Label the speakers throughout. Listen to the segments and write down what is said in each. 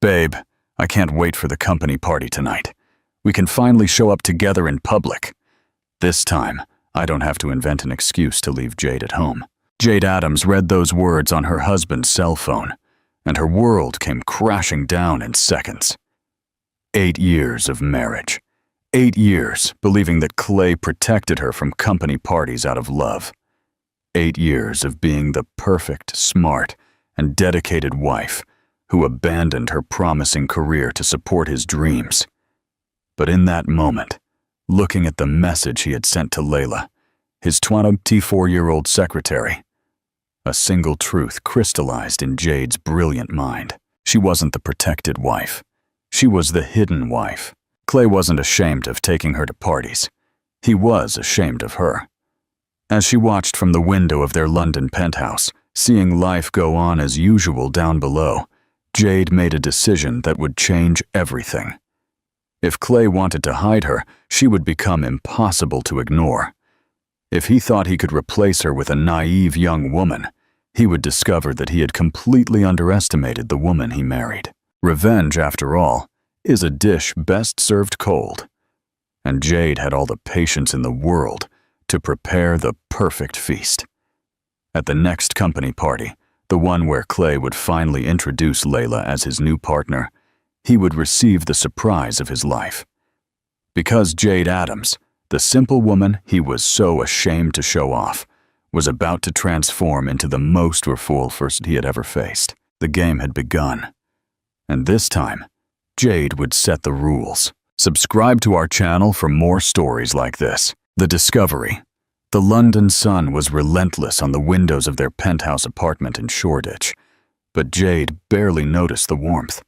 Speaker 1: Babe, I can't wait for the company party tonight. We can finally show up together in public. This time, I don't have to invent an excuse to leave Jade at home. Jade Adams read those words on her husband's cell phone, and her world came crashing down in seconds. 8 years of marriage. 8 years believing that Clay protected her from company parties out of love. 8 years of being the perfect, smart, and dedicated wife who abandoned her promising career to support his dreams. But in that moment, looking at the message he had sent to Layla, his 24-year-old secretary, a single truth crystallized in Jade's brilliant mind. She wasn't the protected wife. She was the hidden wife. Clay wasn't ashamed of taking her to parties. He was ashamed of her. As she watched from the window of their London penthouse, seeing life go on as usual down below, Jade made a decision that would change everything. If Clay wanted to hide her, she would become impossible to ignore. If he thought he could replace her with a naive young woman, he would discover that he had completely underestimated the woman he married. Revenge, after all, is a dish best served cold. And Jade had all the patience in the world to prepare the perfect feast. At the next company party, the one where Clay would finally introduce Layla as his new partner, he would receive the surprise of his life. Because Jade Adams, the simple woman he was so ashamed to show off, was about to transform into the most wonderful first he had ever faced. The game had begun. And this time, Jade would set the rules. Subscribe to our channel for more stories like this. The discovery. The London sun was relentless on the windows of their penthouse apartment in Shoreditch, but Jade barely noticed the warmth.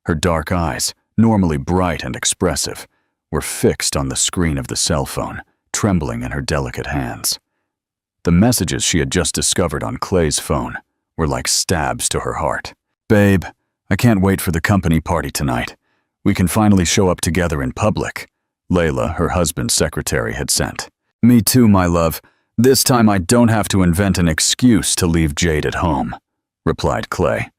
Speaker 1: Her dark eyes, normally bright and expressive, were fixed on the screen of the cell phone, trembling in her delicate hands. The messages she had just discovered on Clay's phone were like stabs to her heart. Babe, I can't wait for the company party tonight. We can finally show up together in public, Layla, her husband's secretary, had sent. Me too, my love. This time I don't have to invent an excuse to leave Jade at home, replied Clay,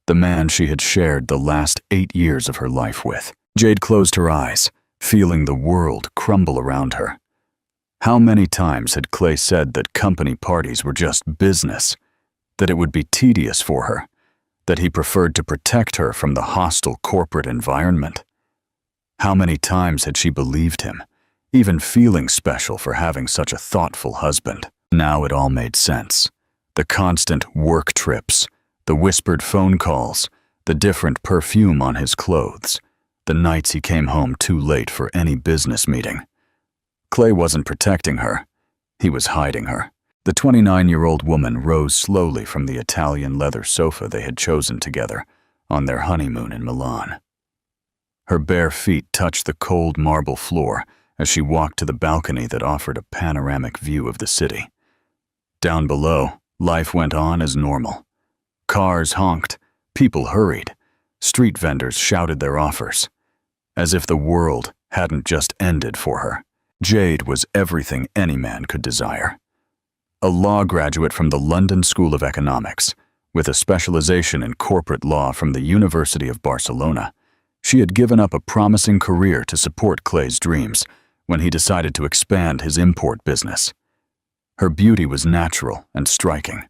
Speaker 1: the man she had shared the last 8 years of her life with. Jade closed her eyes, feeling the world crumble around her. How many times had Clay said that company parties were just business, that it would be tedious for her, that he preferred to protect her from the hostile corporate environment? How many times had she believed him, even feeling special for having such a thoughtful husband? Now it all made sense. The constant work trips, the whispered phone calls, the different perfume on his clothes, the nights he came home too late for any business meeting. Clay wasn't protecting her. He was hiding her. The 29-year-old woman rose slowly from the Italian leather sofa they had chosen together on their honeymoon in Milan. Her bare feet touched the cold marble floor as she walked to the balcony that offered a panoramic view of the city. Down below, life went on as normal. Cars honked, people hurried, street vendors shouted their offers, as if the world hadn't just ended for her. Jade was everything any man could desire. A law graduate from the London School of Economics, with a specialization in corporate law from the University of Barcelona, she had given up a promising career to support Clay's dreams when he decided to expand his import business. Her beauty was natural and striking.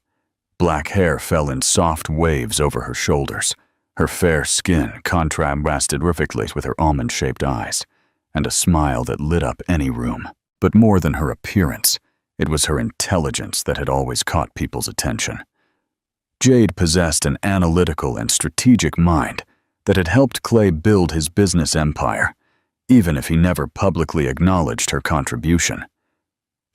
Speaker 1: Black hair fell in soft waves over her shoulders. Her fair skin contrasted perfectly with her almond-shaped eyes, and a smile that lit up any room. But more than her appearance, it was her intelligence that had always caught people's attention. Jade possessed an analytical and strategic mind that had helped Clay build his business empire, even if he never publicly acknowledged her contribution.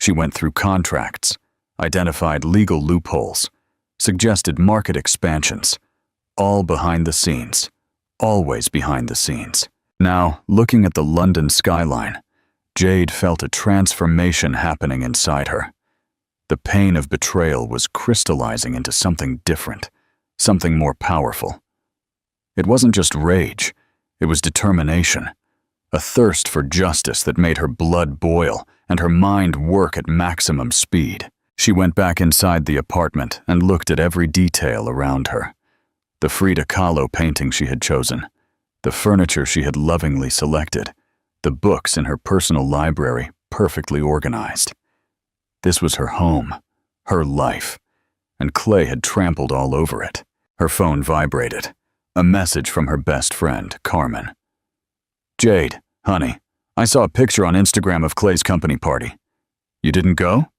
Speaker 1: She went through contracts, identified legal loopholes, suggested market expansions, all behind the scenes, always behind the scenes. Now, looking at the London skyline, Jade felt a transformation happening inside her. The pain of betrayal was crystallizing into something different, something more powerful. It wasn't just rage, it was determination, a thirst for justice that made her blood boil and her mind work at maximum speed. She went back inside the apartment and looked at every detail around her. The Frida Kahlo painting she had chosen, the furniture she had lovingly selected, the books in her personal library perfectly organized. This was her home, her life, and Clay had trampled all over it. Her phone vibrated. A message from her best friend, Carmen. "Jade, honey, I saw a picture on Instagram of Clay's company party. You didn't go?"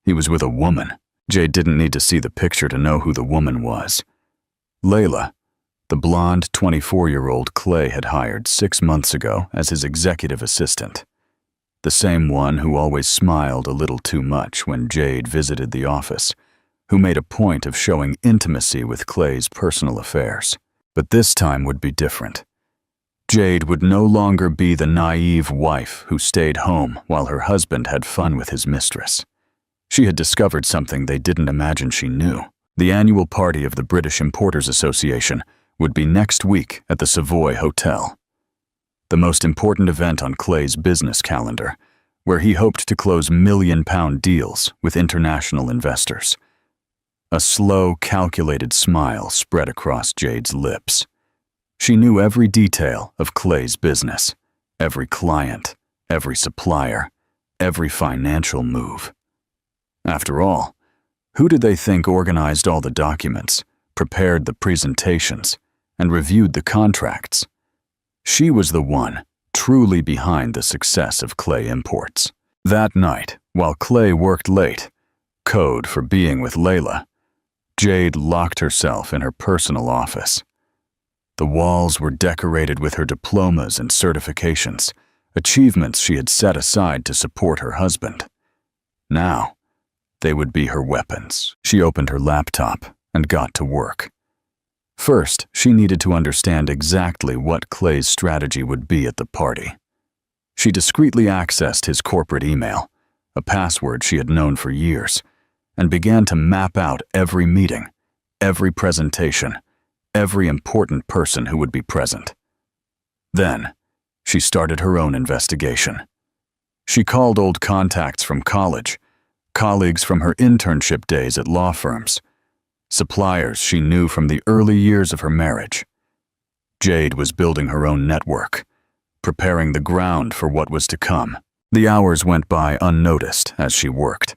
Speaker 1: He was with a woman. Jade didn't need to see the picture to know who the woman was. Layla, the blonde 24-year-old Clay had hired 6 months ago as his executive assistant. The same one who always smiled a little too much when Jade visited the office, who made a point of showing intimacy with Clay's personal affairs. But this time would be different. Jade would no longer be the naive wife who stayed home while her husband had fun with his mistress. She had discovered something they didn't imagine she knew. The annual party of the British Importers Association would be next week at the Savoy Hotel. The most important event on Clay's business calendar, where he hoped to close million-pound deals with international investors. A slow, calculated smile spread across Jade's lips. She knew every detail of Clay's business, every client, every supplier, every financial move. After all, who did they think organized all the documents, prepared the presentations, and reviewed the contracts? She was the one truly behind the success of Clay Imports. That night, while Clay worked late, code for being with Layla, Jade locked herself in her personal office. The walls were decorated with her diplomas and certifications, achievements she had set aside to support her husband. Now, they would be her weapons. She opened her laptop and got to work. First, she needed to understand exactly what Clay's strategy would be at the party. She discreetly accessed his corporate email, a password she had known for years, and began to map out every meeting, every presentation, every important person who would be present. Then, she started her own investigation. She called old contacts from college, colleagues from her internship days at law firms, suppliers she knew from the early years of her marriage. Jade was building her own network, preparing the ground for what was to come. The hours went by unnoticed as she worked.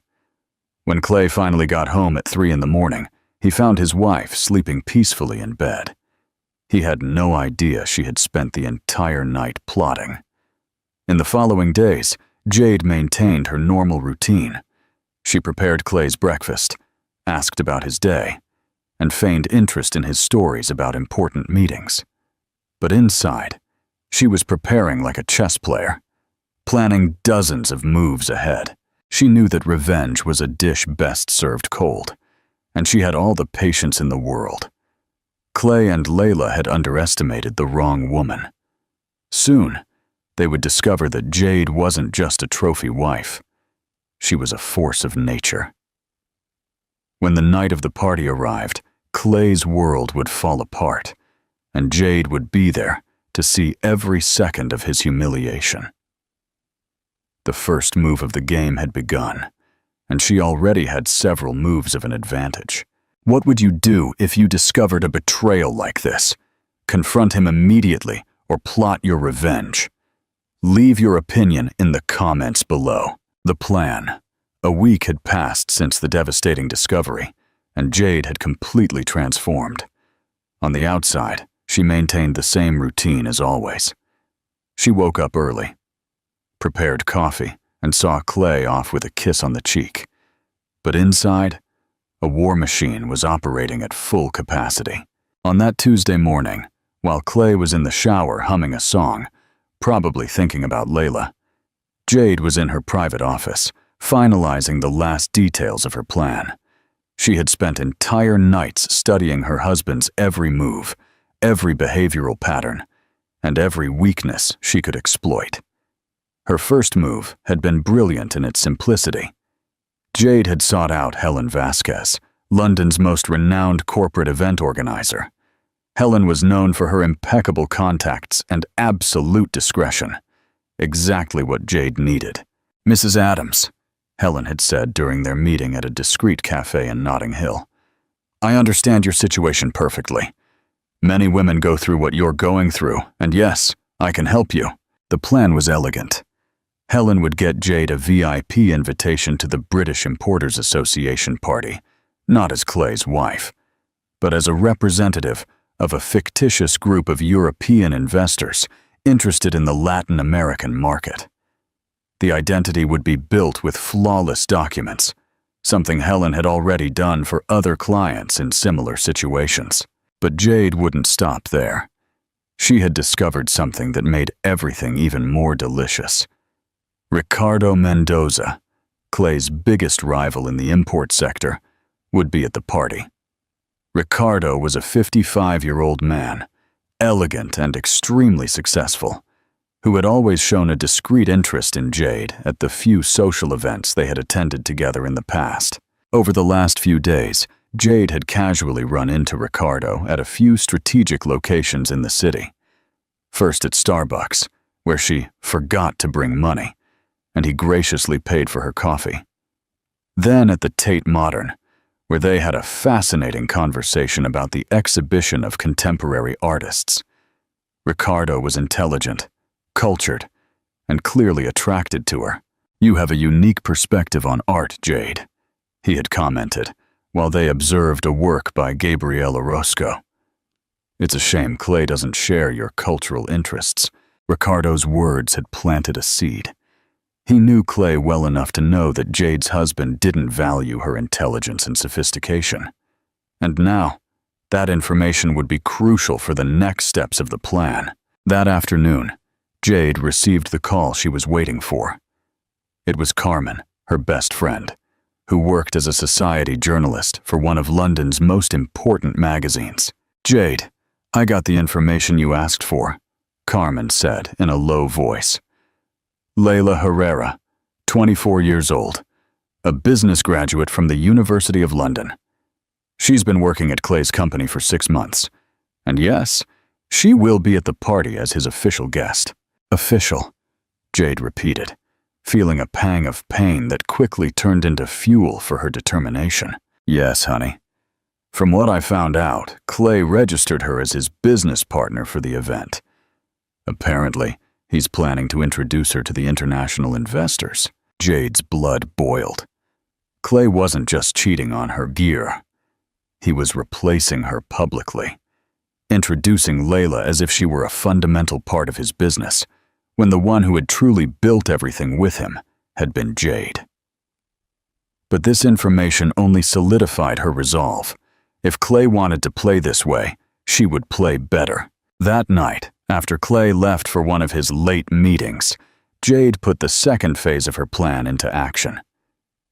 Speaker 1: When Clay finally got home at 3 in the morning, he found his wife sleeping peacefully in bed. He had no idea she had spent the entire night plotting. In the following days, Jade maintained her normal routine. She prepared Clay's breakfast, asked about his day, and feigned interest in his stories about important meetings. But inside, she was preparing like a chess player, planning dozens of moves ahead. She knew that revenge was a dish best served cold, and she had all the patience in the world. Clay and Layla had underestimated the wrong woman. Soon, they would discover that Jade wasn't just a trophy wife. She was a force of nature. When the night of the party arrived, Clay's world would fall apart, and Jade would be there to see every second of his humiliation. The first move of the game had begun, and she already had several moves of an advantage. What would you do if you discovered a betrayal like this? Confront him immediately or plot your revenge? Leave your opinion in the comments below. The plan. A week had passed since the devastating discovery, and Jade had completely transformed. On the outside, she maintained the same routine as always. She woke up early, prepared coffee, and saw Clay off with a kiss on the cheek. But inside, a war machine was operating at full capacity. On that Tuesday morning, while Clay was in the shower humming a song, probably thinking about Layla, Jade was in her private office, finalizing the last details of her plan. She had spent entire nights studying her husband's every move, every behavioral pattern, and every weakness she could exploit. Her first move had been brilliant in its simplicity. Jade had sought out Helen Vasquez, London's most renowned corporate event organizer. Helen was known for her impeccable contacts and absolute discretion. Exactly what Jade needed. "Mrs. Adams," Helen had said during their meeting at a discreet cafe in Notting Hill, "I understand your situation perfectly. Many women go through what you're going through, and yes, I can help you. The plan was elegant. Helen would get Jade a VIP invitation to the British Importers Association party, not as Clay's wife, but as a representative of a fictitious group of European investors interested in the Latin American market. The identity would be built with flawless documents, something Helen had already done for other clients in similar situations. But Jade wouldn't stop there. She had discovered something that made everything even more delicious. Ricardo Mendoza, Clay's biggest rival in the import sector, would be at the party. Ricardo was a 55-year-old man, elegant and extremely successful, who had always shown a discreet interest in Jade at the few social events they had attended together in the past. Over the last few days, Jade had casually run into Ricardo at a few strategic locations in the city. First at Starbucks, where she forgot to bring money, and he graciously paid for her coffee. Then at the Tate Modern, where they had a fascinating conversation about the exhibition of contemporary artists. Ricardo was intelligent, cultured, and clearly attracted to her. "You have a unique perspective on art, Jade," he had commented, while they observed a work by Gabriel Orozco. "It's a shame Clay doesn't share your cultural interests." Ricardo's words had planted a seed. He knew Clay well enough to know that Jade's husband didn't value her intelligence and sophistication. And now, that information would be crucial for the next steps of the plan. That afternoon, Jade received the call she was waiting for. It was Carmen, her best friend, who worked as a society journalist for one of London's most important magazines. "Jade, I got the information you asked for," Carmen said in a low voice. "Leila Herrera, 24 years old, a business graduate from the University of London. She's been working at Clay's company for 6 months. And yes, she will be at the party as his official guest." "Official," Jade repeated, feeling a pang of pain that quickly turned into fuel for her determination. "Yes, honey. From what I found out, Clay registered her as his business partner for the event. Apparently, he's planning to introduce her to the international investors." Jade's blood boiled. Clay wasn't just cheating on her gear. He was replacing her publicly, introducing Leila as if she were a fundamental part of his business, when the one who had truly built everything with him had been Jade. But this information only solidified her resolve. If Clay wanted to play this way, she would play better. That night, after Clay left for one of his late meetings, Jade put the second phase of her plan into action.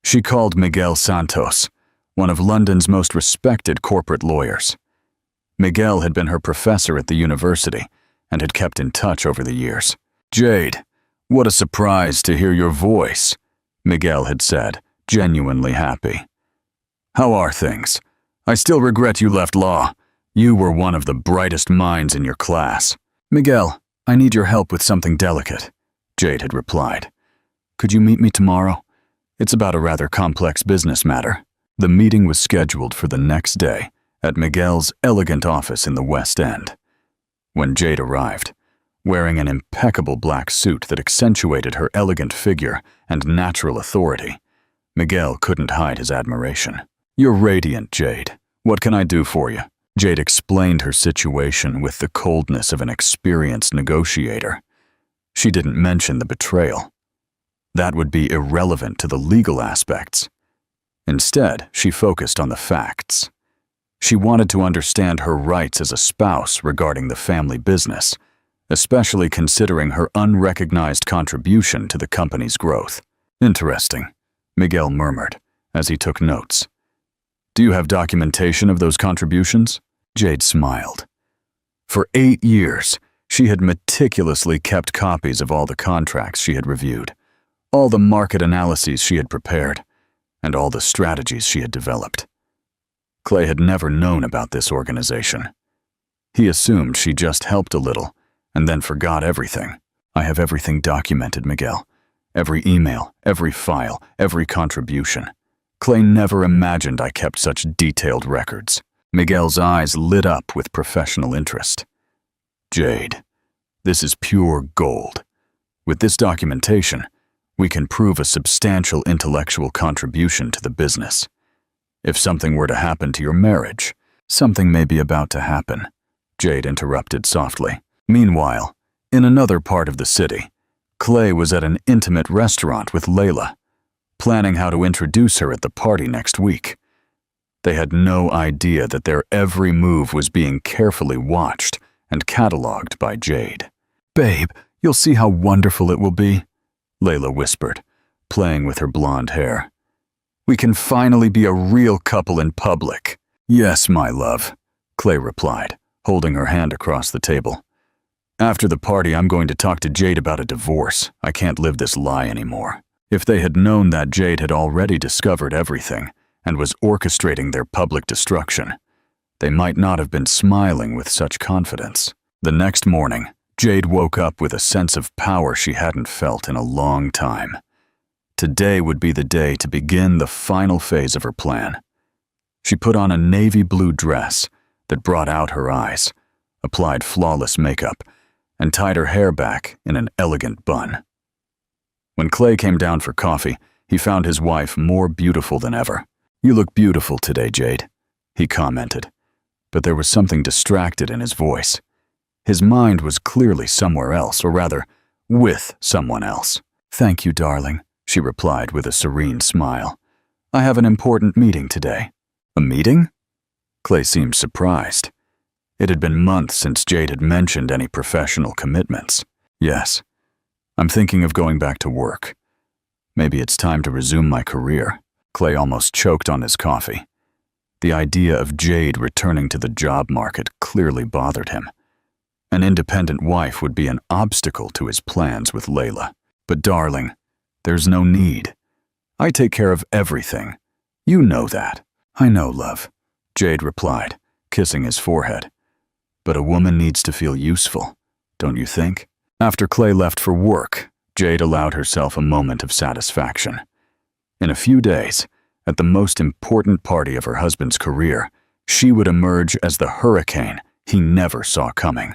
Speaker 1: She called Miguel Santos, one of London's most respected corporate lawyers. Miguel had been her professor at the university and had kept in touch over the years. "Jade, what a surprise to hear your voice," Miguel had said, genuinely happy. "How are things? I still regret you left law. You were one of the brightest minds in your class." "Miguel, I need your help with something delicate," Jade had replied. "Could you meet me tomorrow? It's about a rather complex business matter." The meeting was scheduled for the next day at Miguel's elegant office in the West End. When Jade arrived, wearing an impeccable black suit that accentuated her elegant figure and natural authority, Miguel couldn't hide his admiration. "You're radiant, Jade. What can I do for you?" Jade explained her situation with the coldness of an experienced negotiator. She didn't mention the betrayal. That would be irrelevant to the legal aspects. Instead, she focused on the facts. She wanted to understand her rights as a spouse regarding the family business, especially considering her unrecognized contribution to the company's growth. "Interesting," Miguel murmured as he took notes. "Do you have documentation of those contributions?" Jade smiled. For 8 years, she had meticulously kept copies of all the contracts she had reviewed, all the market analyses she had prepared, and all the strategies she had developed. Clay had never known about this organization. He assumed she just helped a little and then forgot everything. "I have everything documented, Miguel. Every email, every file, every contribution. Clay never imagined I kept such detailed records." Miguel's eyes lit up with professional interest. Jade, this is pure gold. With this documentation, we can prove a substantial intellectual contribution to the business. If something were to happen to your marriage, something may be about to happen, Jade interrupted softly. Meanwhile, in another part of the city, Clay was at an intimate restaurant with Layla, planning how to introduce her at the party next week. They had no idea that their every move was being carefully watched and cataloged by Jade. "Babe, you'll see how wonderful it will be," Layla whispered, playing with her blonde hair. "We can finally be a real couple in public." "Yes, my love," Clay replied, holding her hand across the table. "After the party, I'm going to talk to Jade about a divorce. I can't live this lie anymore." If they had known that Jade had already discovered everything and was orchestrating their public destruction, they might not have been smiling with such confidence. The next morning, Jade woke up with a sense of power she hadn't felt in a long time. Today would be the day to begin the final phase of her plan. She put on a navy blue dress that brought out her eyes, applied flawless makeup, and tied her hair back in an elegant bun. When Clay came down for coffee, he found his wife more beautiful than ever. "You look beautiful today, Jade," he commented, but there was something distracted in his voice. His mind was clearly somewhere else, or rather, with someone else. "Thank you, darling," she replied with a serene smile. "I have an important meeting today." "A meeting?" Clay seemed surprised. It had been months since Jade had mentioned any professional commitments. "Yes. I'm thinking of going back to work. Maybe it's time to resume my career." Clay almost choked on his coffee. The idea of Jade returning to the job market clearly bothered him. An independent wife would be an obstacle to his plans with Layla. "But darling, there's no need. I take care of everything. You know that." "I know, love," Jade replied, kissing his forehead. "But a woman needs to feel useful, don't you think?" After Clay left for work, Jade allowed herself a moment of satisfaction. In a few days, at the most important party of her husband's career, she would emerge as the hurricane he never saw coming.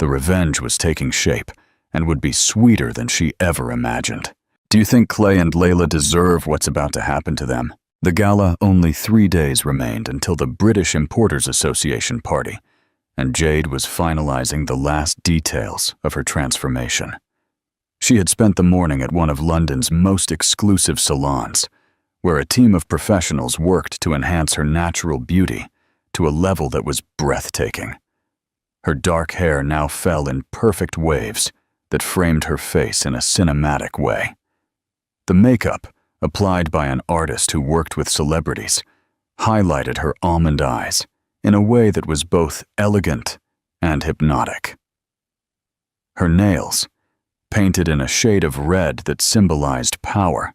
Speaker 1: The revenge was taking shape and would be sweeter than she ever imagined. Do you think Clay and Layla deserve what's about to happen to them? The gala only 3 days remained until the British Importers Association party, and Jade was finalizing the last details of her transformation. She had spent the morning at one of London's most exclusive salons, where a team of professionals worked to enhance her natural beauty to a level that was breathtaking. Her dark hair now fell in perfect waves that framed her face in a cinematic way. The makeup, applied by an artist who worked with celebrities, highlighted her almond eyes in a way that was both elegant and hypnotic. Her nails, painted in a shade of red that symbolized power,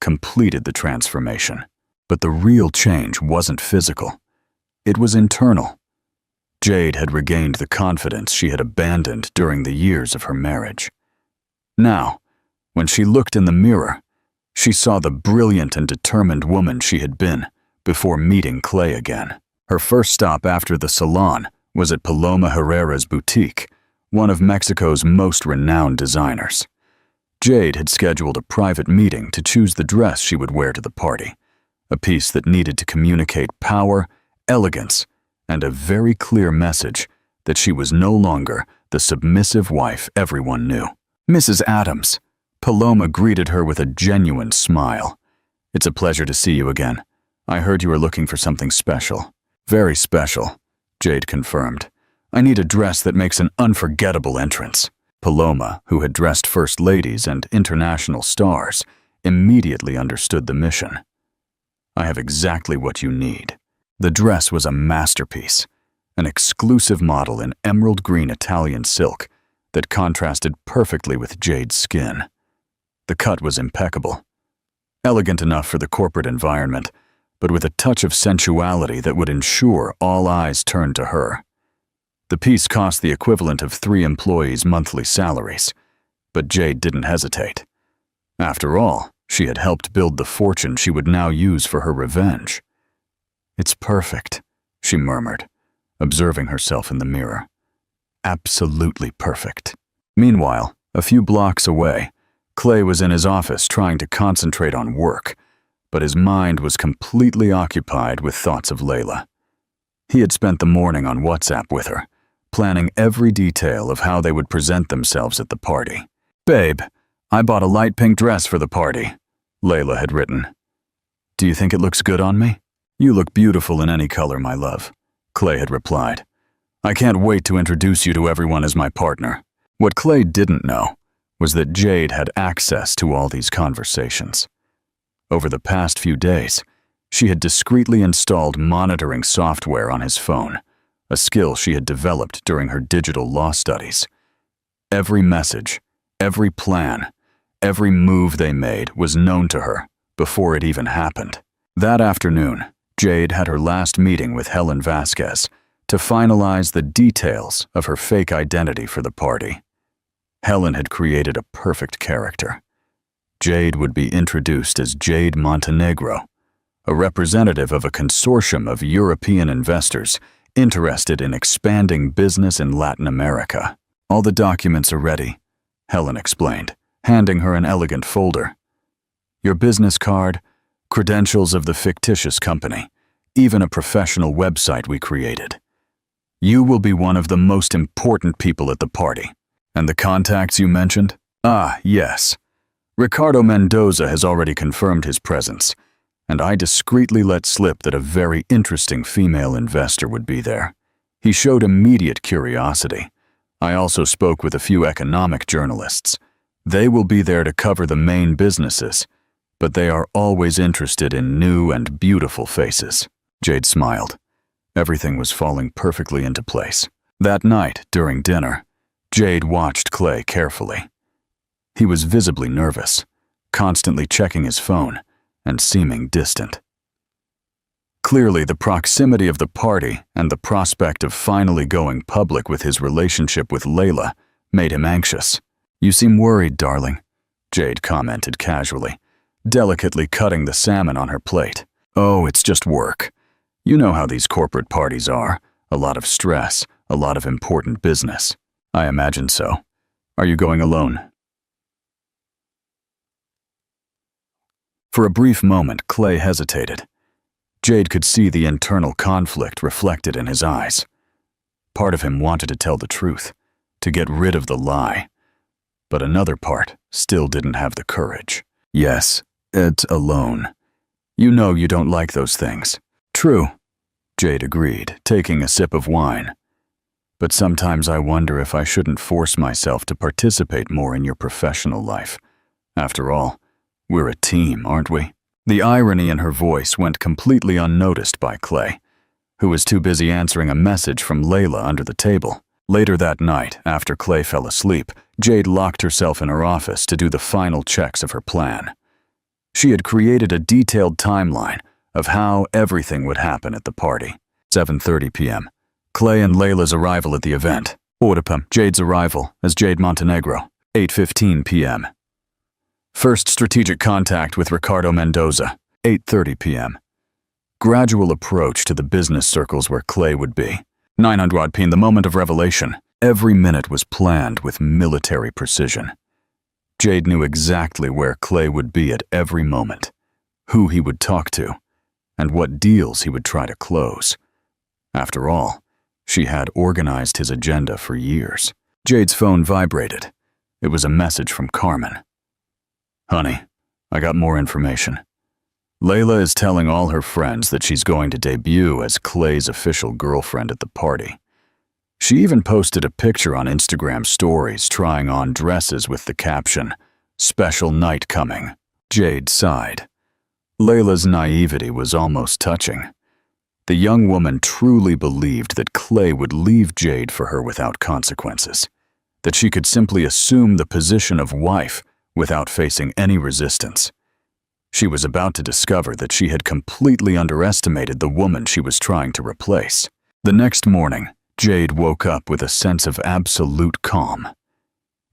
Speaker 1: completed the transformation. But the real change wasn't physical. It was internal. Jade had regained the confidence she had abandoned during the years of her marriage. Now, when she looked in the mirror, she saw the brilliant and determined woman she had been before meeting Clay again. Her first stop after the salon was at Paloma Herrera's boutique, one of Mexico's most renowned designers. Jade had scheduled a private meeting to choose the dress she would wear to the party, a piece that needed to communicate power, elegance, and a very clear message that she was no longer the submissive wife everyone knew. "Mrs. Adams," Paloma greeted her with a genuine smile. "It's a pleasure to see you again. I heard you were looking for something special." "Very special," Jade confirmed. "I need a dress that makes an unforgettable entrance." Paloma, who had dressed first ladies and international stars, immediately understood the mission. "I have exactly what you need." The dress was a masterpiece, an exclusive model in emerald green Italian silk that contrasted perfectly with Jade's skin. The cut was impeccable, elegant enough for the corporate environment, but with a touch of sensuality that would ensure all eyes turned to her. The piece cost the equivalent of 3 employees' monthly salaries, but Jade didn't hesitate. After all, she had helped build the fortune she would now use for her revenge. "It's perfect," she murmured, observing herself in the mirror. Absolutely perfect. Meanwhile, a few blocks away, Clay was in his office trying to concentrate on work, but his mind was completely occupied with thoughts of Layla. He had spent the morning on WhatsApp with her, planning every detail of how they would present themselves at the party. "Babe, I bought a light pink dress for the party," Layla had written. "Do you think it looks good on me?" "You look beautiful in any color, my love," Clay had replied. "I can't wait to introduce you to everyone as my partner." What Clay didn't know was that Jade had access to all these conversations. Over the past few days, she had discreetly installed monitoring software on his phone, a skill she had developed during her digital law studies. Every message, every plan, every move they made was known to her before it even happened. That afternoon, Jade had her last meeting with Helen Vasquez to finalize the details of her fake identity for the party. Helen had created a perfect character. Jade would be introduced as Jade Montenegro, a representative of a consortium of European investors interested in expanding business in Latin America. "All the documents are ready," Helen explained, handing her an elegant folder. "Your business card, credentials of the fictitious company, even a professional website we created. You will be one of the most important people at the party. And the contacts you mentioned? Ah, yes. Ricardo Mendoza has already confirmed his presence, and I discreetly let slip that a very interesting female investor would be there. He showed immediate curiosity. I also spoke with a few economic journalists. They will be there to cover the main businesses, but they are always interested in new and beautiful faces." Jade smiled. Everything was falling perfectly into place. That night, during dinner, Jade watched Clay carefully. He was visibly nervous, constantly checking his phone and seeming distant. Clearly, the proximity of the party and the prospect of finally going public with his relationship with Layla made him anxious. "You seem worried, darling," Jade commented casually, delicately cutting the salmon on her plate. "Oh, it's just work. You know how these corporate parties are. A lot of stress, a lot of important business." "I imagine so. Are you going alone?" For a brief moment, Clay hesitated. Jade could see the internal conflict reflected in his eyes. Part of him wanted to tell the truth, to get rid of the lie, but another part still didn't have the courage. "Yes, it's alone. You know you don't like those things." "True," Jade agreed, taking a sip of wine. "But sometimes I wonder if I shouldn't force myself to participate more in your professional life. After all, we're a team, aren't we?" The irony in her voice went completely unnoticed by Clay, who was too busy answering a message from Layla under the table. Later that night, after Clay fell asleep, Jade locked herself in her office to do the final checks of her plan. She had created a detailed timeline of how everything would happen at the party. 7:30 p.m. Clay and Layla's arrival at the event. Ordupam, Jade's arrival as Jade Montenegro. 8:15 p.m. First strategic contact with Ricardo Mendoza. 8:30 p.m. Gradual approach to the business circles where Clay would be. 900 p.m. The moment of revelation. Every minute was planned with military precision. Jade knew exactly where Clay would be at every moment, who he would talk to, and what deals he would try to close. After all, she had organized his agenda for years. Jade's phone vibrated. It was a message from Carmen. "Honey, I got more information. Layla is telling all her friends that she's going to debut as Clay's official girlfriend at the party. She even posted a picture on Instagram stories trying on dresses with the caption, 'Special night coming.'" Jade sighed. Layla's naivety was almost touching. The young woman truly believed that Clay would leave Jade for her without consequences, that she could simply assume the position of wife without facing any resistance. She was about to discover that she had completely underestimated the woman she was trying to replace. The next morning, Jade woke up with a sense of absolute calm.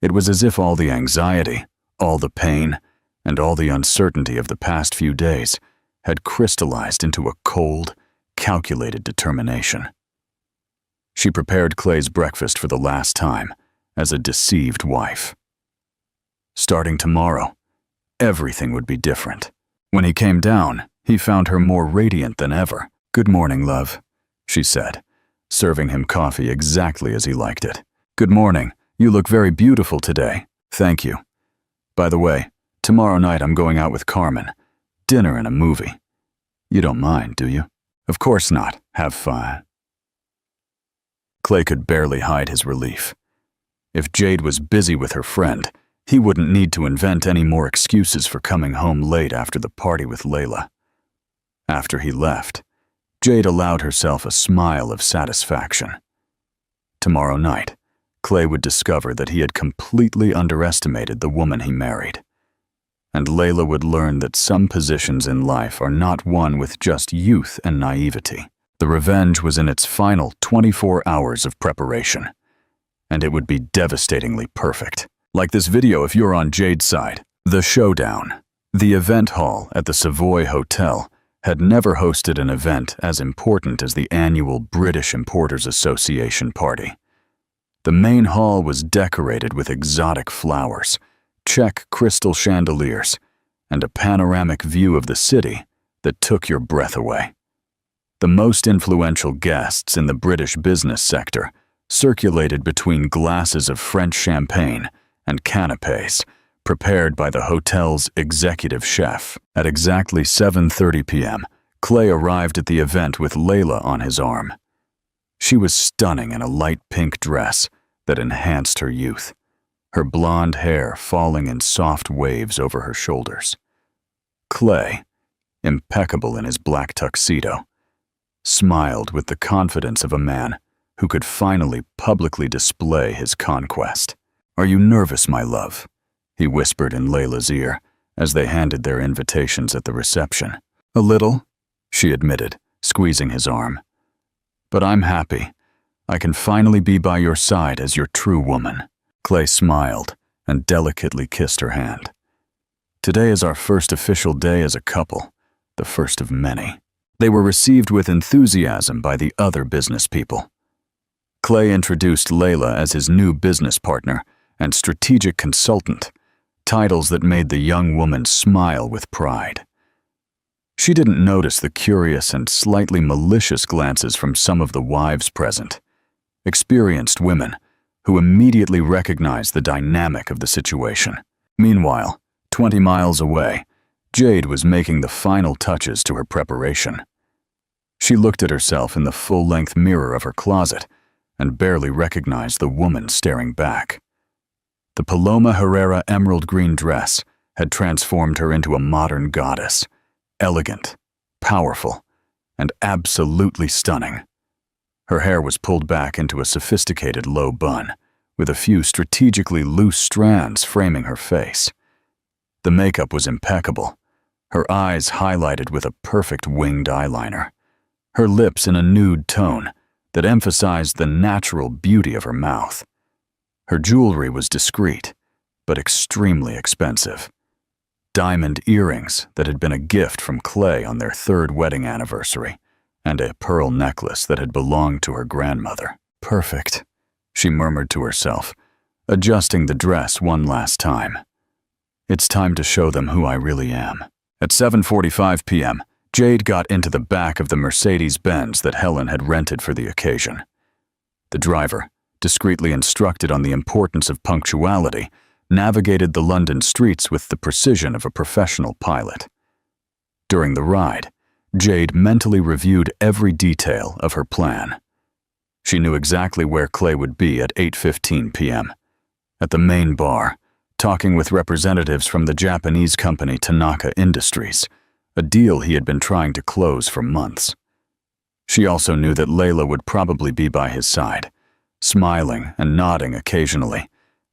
Speaker 1: It was as if all the anxiety, all the pain, and all the uncertainty of the past few days had crystallized into a cold, calculated determination. She prepared Clay's breakfast for the last time as a deceived wife. Starting tomorrow, everything would be different. When he came down, he found her more radiant than ever. "Good morning, love," she said, serving him coffee exactly as he liked it. "Good morning. You look very beautiful today." "Thank you. By the way, tomorrow night I'm going out with Carmen. Dinner and a movie. You don't mind, do you?" "Of course not. Have fun." Clay could barely hide his relief. If Jade was busy with her friend, he wouldn't need to invent any more excuses for coming home late after the party with Layla. After he left, Jade allowed herself a smile of satisfaction. Tomorrow night, Clay would discover that he had completely underestimated the woman he married. And Layla would learn that some positions in life are not won with just youth and naivety. The revenge was in its final 24 hours of preparation, and it would be devastatingly perfect. Like this video if you're on Jade's side. The Showdown. The event hall at the Savoy Hotel had never hosted an event as important as the annual British Importers Association party. The main hall was decorated with exotic flowers, Czech crystal chandeliers, and a panoramic view of the city that took your breath away. The most influential guests in the British business sector circulated between glasses of French champagne and canapés prepared by the hotel's executive chef. At exactly 7:30 p.m., Clay arrived at the event with Layla on his arm. She was stunning in a light pink dress that enhanced her youth, her blonde hair falling in soft waves over her shoulders. Clay, impeccable in his black tuxedo, smiled with the confidence of a man who could finally publicly display his conquest. "Are you nervous, my love?" he whispered in Layla's ear as they handed their invitations at the reception. "A little," she admitted, squeezing his arm. "But I'm happy. I can finally be by your side as your true woman." Clay smiled and delicately kissed her hand. "Today is our first official day as a couple, the first of many." They were received with enthusiasm by the other business people. Clay introduced Layla as his new business partner and strategic consultant, titles that made the young woman smile with pride. She didn't notice the curious and slightly malicious glances from some of the wives present, experienced women who immediately recognized the dynamic of the situation. Meanwhile, 20 miles away, Jade was making the final touches to her preparation. She looked at herself in the full-length mirror of her closet and barely recognized the woman staring back. The Paloma Herrera emerald green dress had transformed her into a modern goddess, elegant, powerful, and absolutely stunning. Her hair was pulled back into a sophisticated low bun, with a few strategically loose strands framing her face. The makeup was impeccable, her eyes highlighted with a perfect winged eyeliner, her lips in a nude tone that emphasized the natural beauty of her mouth. Her jewelry was discreet, but extremely expensive. Diamond earrings that had been a gift from Clay on their 3rd wedding anniversary, and a pearl necklace that had belonged to her grandmother. "Perfect," she murmured to herself, adjusting the dress one last time. "It's time to show them who I really am." At 7:45 p.m., Jade got into the back of the Mercedes-Benz that Helen had rented for the occasion. The driver, discreetly instructed on the importance of punctuality, navigated the London streets with the precision of a professional pilot. During the ride, Jade mentally reviewed every detail of her plan. She knew exactly where Clay would be at 8:15 p.m. At the main bar, talking with representatives from the Japanese company Tanaka Industries, a deal he had been trying to close for months. She also knew that Layla would probably be by his side, smiling and nodding occasionally,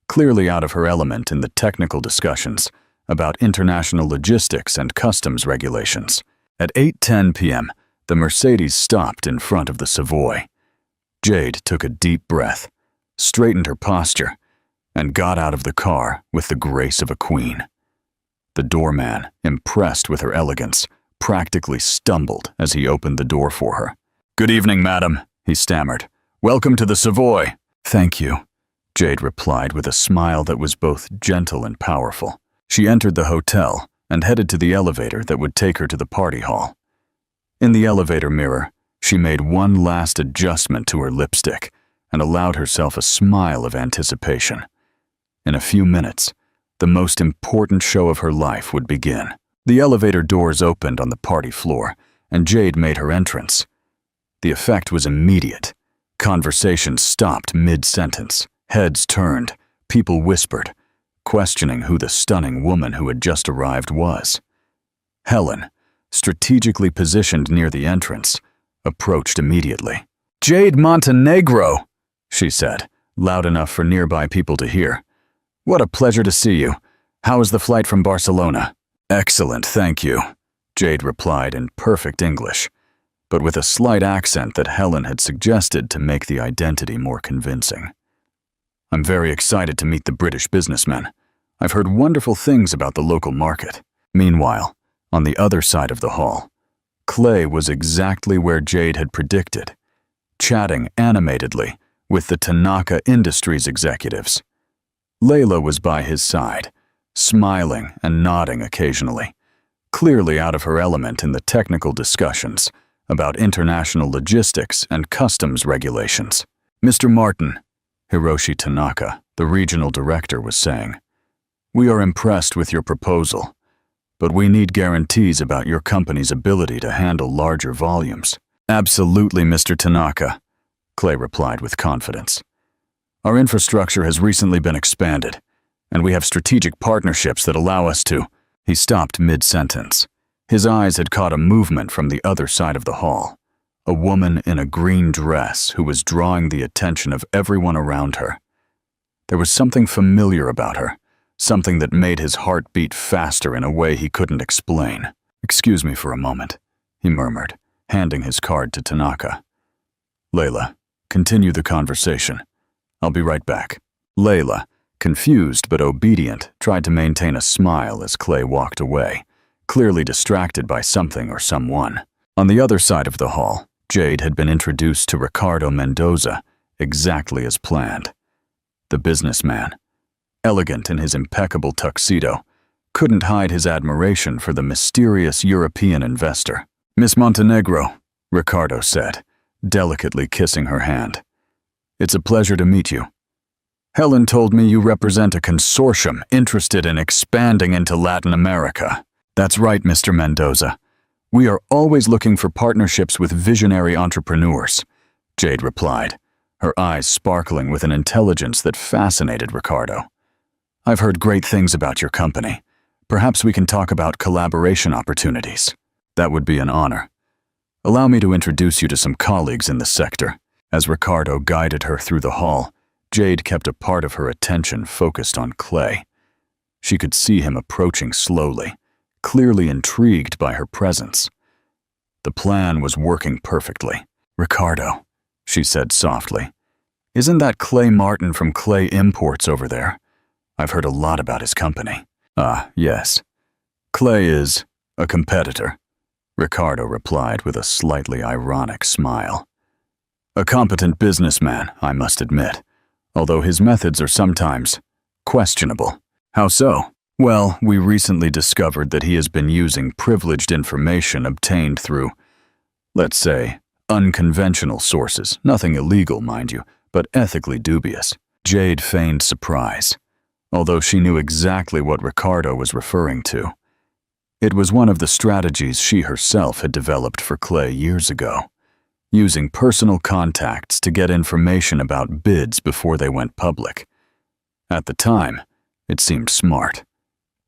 Speaker 1: clearly out of her element in the technical discussions about international logistics and customs regulations. At 8:10 p.m., the Mercedes stopped in front of the Savoy. Jade took a deep breath, straightened her posture, and got out of the car with the grace of a queen. The doorman, impressed with her elegance, practically stumbled as he opened the door for her. "Good evening, madam," he stammered. "Welcome to the Savoy." "Thank you," Jade replied with a smile that was both gentle and powerful. She entered the hotel and headed to the elevator that would take her to the party hall. In the elevator mirror, she made one last adjustment to her lipstick and allowed herself a smile of anticipation. In a few minutes, the most important show of her life would begin. The elevator doors opened on the party floor, and Jade made her entrance. The effect was immediate. Conversations stopped mid-sentence. Heads turned. People whispered, questioning who the stunning woman who had just arrived was. Helen, strategically positioned near the entrance, approached immediately. "Jade Montenegro," she said, loud enough for nearby people to hear. "What a pleasure to see you. How was the flight from Barcelona?" "Excellent, thank you," Jade replied in perfect English, but with a slight accent that Helen had suggested to make the identity more convincing. "I'm very excited to meet the British businessmen. I've heard wonderful things about the local market." Meanwhile, on the other side of the hall, Clay was exactly where Jade had predicted, chatting animatedly with the Tanaka Industries executives. Layla was by his side, smiling and nodding occasionally, clearly out of her element in the technical discussions about international logistics and customs regulations. "Mr. Martin," Hiroshi Tanaka, the regional director, was saying, "we are impressed with your proposal, but we need guarantees about your company's ability to handle larger volumes." "Absolutely, Mr. Tanaka," Clay replied with confidence. "Our infrastructure has recently been expanded, and we have strategic partnerships that allow us to—" He stopped mid-sentence. His eyes had caught a movement from the other side of the hall, a woman in a green dress who was drawing the attention of everyone around her. There was something familiar about her, something that made his heart beat faster in a way he couldn't explain. "Excuse me for a moment," he murmured, handing his card to Tanaka. "Layla, continue the conversation. I'll be right back." Layla, confused but obedient, tried to maintain a smile as Clay walked away, clearly distracted by something or someone. On the other side of the hall, Jade had been introduced to Ricardo Mendoza, exactly as planned. The businessman, elegant in his impeccable tuxedo, couldn't hide his admiration for the mysterious European investor. "Miss Montenegro," Ricardo said, delicately kissing her hand. "It's a pleasure to meet you. Helen told me you represent a consortium interested in expanding into Latin America." "That's right, Mr. Mendoza. We are always looking for partnerships with visionary entrepreneurs," Jade replied, her eyes sparkling with an intelligence that fascinated Ricardo. "I've heard great things about your company. Perhaps we can talk about collaboration opportunities." "That would be an honor. Allow me to introduce you to some colleagues in the sector." As Ricardo guided her through the hall, Jade kept a part of her attention focused on Clay. She could see him approaching slowly, clearly intrigued by her presence. The plan was working perfectly. "Ricardo," she said softly, "isn't that Clay Martin from Clay Imports over there? I've heard a lot about his company." "Ah, yes. Clay is a competitor," Ricardo replied with a slightly ironic smile. "A competent businessman, I must admit, although his methods are sometimes questionable." "How so?" "Well, we recently discovered that he has been using privileged information obtained through, let's say, unconventional sources. Nothing illegal, mind you, but ethically dubious." Jade feigned surprise, although she knew exactly what Ricardo was referring to. It was one of the strategies she herself had developed for Clay years ago, using personal contacts to get information about bids before they went public. At the time, it seemed smart.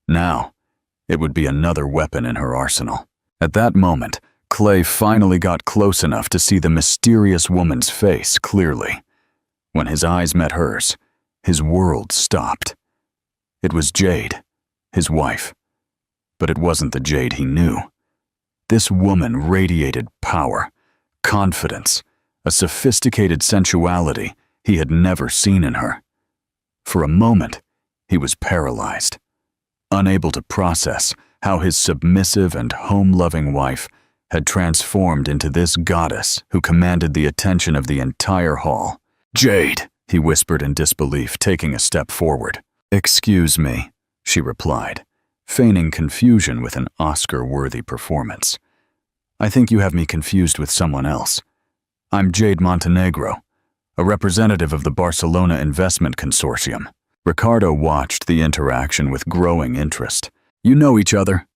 Speaker 1: Now, it would be another weapon in her arsenal. At that moment, Clay finally got close enough to see the mysterious woman's face clearly. When his eyes met hers, his world stopped. It was Jade, his wife. But it wasn't the Jade he knew. This woman radiated power, confidence, a sophisticated sensuality he had never seen in her. For a moment, he was paralyzed, unable to process how his submissive and home-loving wife had transformed into this goddess who commanded the attention of the entire hall. "Jade," he whispered in disbelief, taking a step forward. "Excuse me," she replied, feigning confusion with an Oscar-worthy performance. "I think you have me confused with someone else. I'm Jade Montenegro, a representative of the Barcelona Investment Consortium." Ricardo watched the interaction with growing interest. "You know each other?"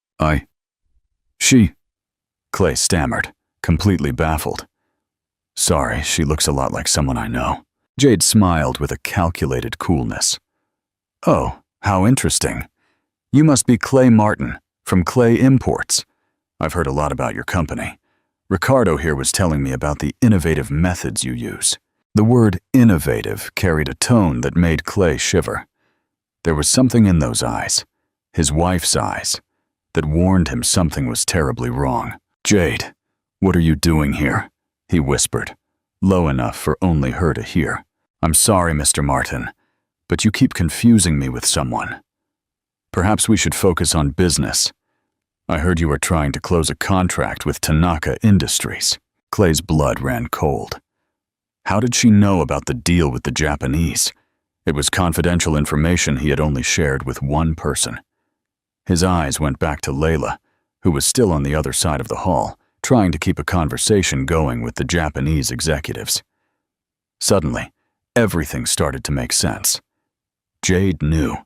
Speaker 1: She, Clay stammered, completely baffled. "Sorry, she looks a lot like someone I know." Jade smiled with a calculated coolness. "Oh, how interesting. You must be Clay Martin, from Clay Imports. I've heard a lot about your company. Ricardo here was telling me about the innovative methods you use." The word innovative carried a tone that made Clay shiver. There was something in those eyes, his wife's eyes, that warned him something was terribly wrong. "Jade, what are you doing here?" he whispered, low enough for only her to hear. "I'm sorry, Mr. Martin, but you keep confusing me with someone. Perhaps we should focus on business. I heard you were trying to close a contract with Tanaka Industries." Clay's blood ran cold. How did she know about the deal with the Japanese? It was confidential information he had only shared with one person. His eyes went back to Layla, who was still on the other side of the hall, trying to keep a conversation going with the Japanese executives. Suddenly, everything started to make sense. Jade knew.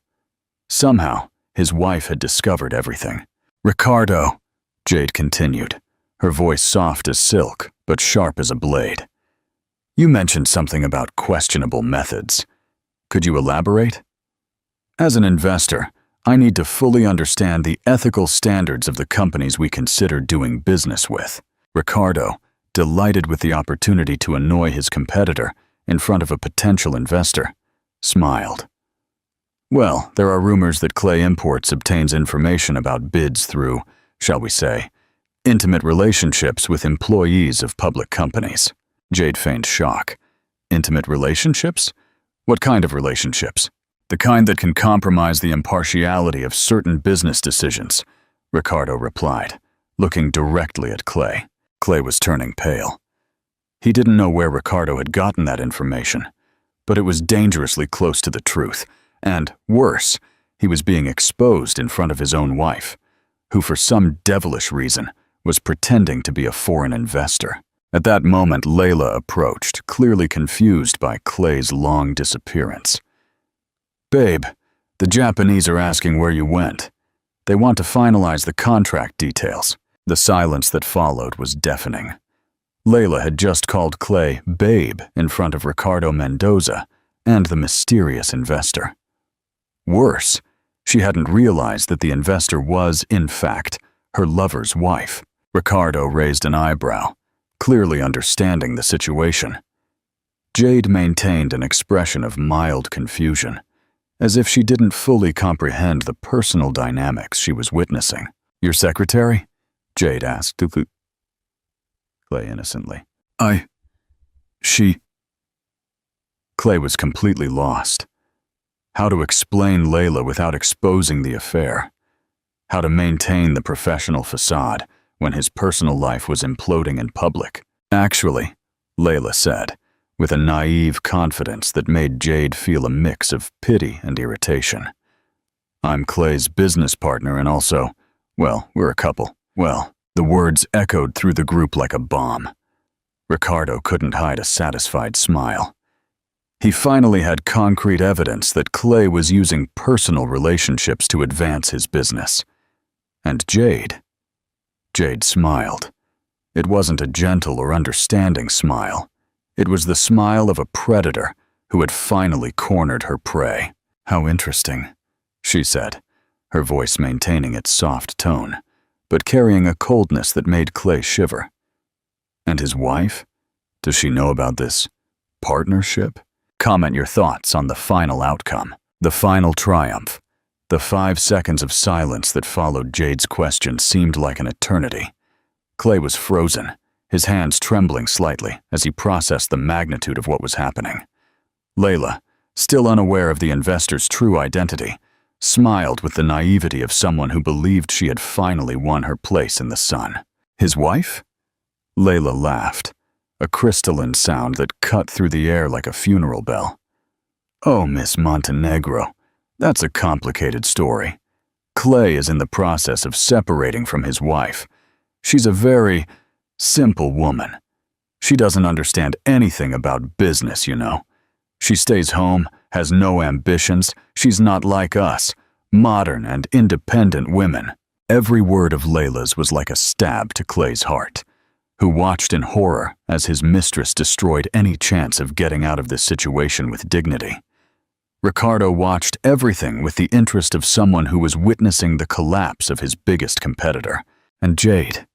Speaker 1: Somehow, his wife had discovered everything. "Ricardo," Jade continued, her voice soft as silk, but sharp as a blade. "You mentioned something about questionable methods. Could you elaborate? As an investor, I need to fully understand the ethical standards of the companies we consider doing business with." Ricardo, delighted with the opportunity to annoy his competitor in front of a potential investor, smiled. "Well, there are rumors that Clay Imports obtains information about bids through, shall we say, intimate relationships with employees of public companies." Jade feigned shock. "Intimate relationships? What kind of relationships?" "The kind that can compromise the impartiality of certain business decisions," Ricardo replied, looking directly at Clay. Clay was turning pale. He didn't know where Ricardo had gotten that information, but it was dangerously close to the truth, and, worse, he was being exposed in front of his own wife, who for some devilish reason was pretending to be a foreign investor. At that moment, Layla approached, clearly confused by Clay's long disappearance. "Babe, the Japanese are asking where you went. They want to finalize the contract details." The silence that followed was deafening. Layla had just called Clay Babe in front of Ricardo Mendoza and the mysterious investor. Worse, she hadn't realized that the investor was, in fact, her lover's wife. Ricardo raised an eyebrow, clearly understanding the situation. Jade maintained an expression of mild confusion, as if she didn't fully comprehend the personal dynamics she was witnessing. "Your secretary?" Jade asked Clay innocently. She... Clay was completely lost. How to explain Layla without exposing the affair? How to maintain the professional facade when his personal life was imploding in public? "Actually," Layla said, with a naive confidence that made Jade feel a mix of pity and irritation. "I'm Clay's business partner and also, well, we're a couple." Well, the words echoed through the group like a bomb. Ricardo couldn't hide a satisfied smile. He finally had concrete evidence that Clay was using personal relationships to advance his business. And Jade smiled. It wasn't a gentle or understanding smile. It was the smile of a predator who had finally cornered her prey. "How interesting," she said, her voice maintaining its soft tone, but carrying a coldness that made Clay shiver. "And his wife? Does she know about this partnership?" Comment your thoughts on the final outcome, the final triumph. The 5 seconds of silence that followed Jade's question seemed like an eternity. Clay was frozen, his hands trembling slightly as he processed the magnitude of what was happening. Layla, still unaware of the investor's true identity, smiled with the naivety of someone who believed she had finally won her place in the sun. His wife? Layla laughed, a crystalline sound that cut through the air like a funeral bell. Oh, Miss Montenegro, that's a complicated story. Clay is in the process of separating from his wife. She's a very simple woman. She doesn't understand anything about business, you know. She stays home, has no ambitions. She's not like us, modern and independent women. Every word of Layla's was like a stab to Clay's heart, who watched in horror as his mistress destroyed any chance of getting out of this situation with dignity. Ricardo watched everything with the interest of someone who was witnessing the collapse of his biggest competitor. And Jade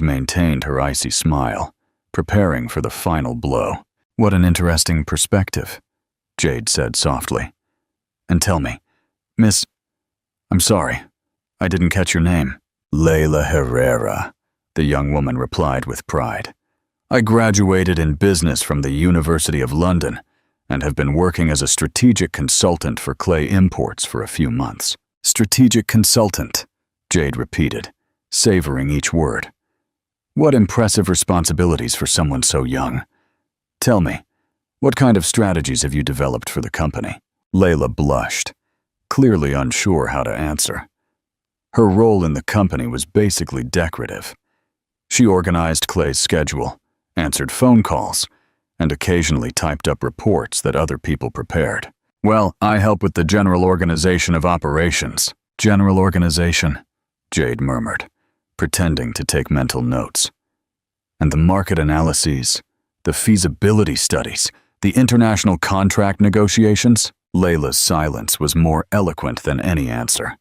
Speaker 1: maintained her icy smile, preparing for the final blow. What an interesting perspective, Jade said softly. And tell me, Miss, I'm sorry, I didn't catch your name. Layla Herrera, the young woman replied with pride. I graduated in business from the University of London and have been working as a strategic consultant for Clay Imports for a few months. Strategic consultant, Jade repeated, savoring each word. What impressive responsibilities for someone so young. Tell me, what kind of strategies have you developed for the company? Layla blushed, clearly unsure how to answer. Her role in the company was basically decorative. She organized Clay's schedule, answered phone calls, and occasionally typed up reports that other people prepared. Well, I help with the general organization of operations. General organization, Jade murmured, pretending to take mental notes. And the market analyses, the feasibility studies, the international contract negotiations? Layla's silence was more eloquent than any answer.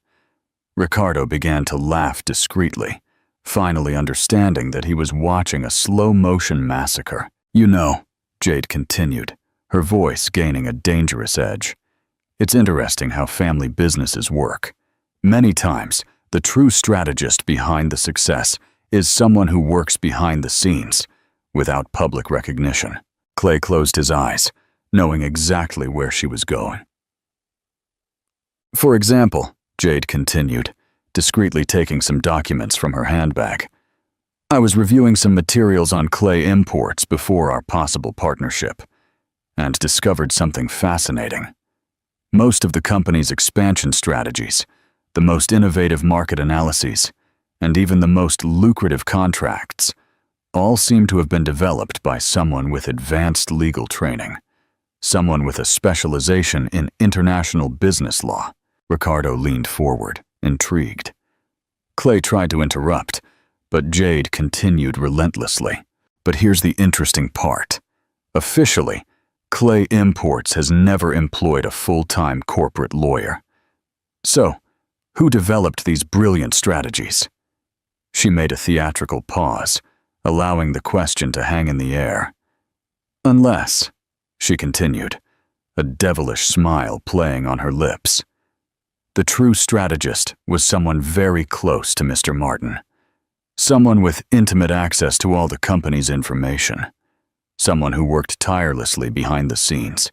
Speaker 1: Ricardo began to laugh discreetly, finally understanding that he was watching a slow-motion massacre. You know, Jade continued, her voice gaining a dangerous edge. It's interesting how family businesses work. Many times, the true strategist behind the success is someone who works behind the scenes, without public recognition. Clay closed his eyes, knowing exactly where she was going. For example, Jade continued, discreetly taking some documents from her handbag. I was reviewing some materials on Clay Imports before our possible partnership, and discovered something fascinating. Most of the company's expansion strategies, the most innovative market analyses, and even the most lucrative contracts, all seem to have been developed by someone with advanced legal training, someone with a specialization in international business law. Ricardo leaned forward, intrigued. Clay tried to interrupt, but Jade continued relentlessly. But here's the interesting part. Officially, Clay Imports has never employed a full-time corporate lawyer. So, who developed these brilliant strategies? She made a theatrical pause, allowing the question to hang in the air. Unless, she continued, a devilish smile playing on her lips. The true strategist was someone very close to Mr. Martin. Someone with intimate access to all the company's information. Someone who worked tirelessly behind the scenes,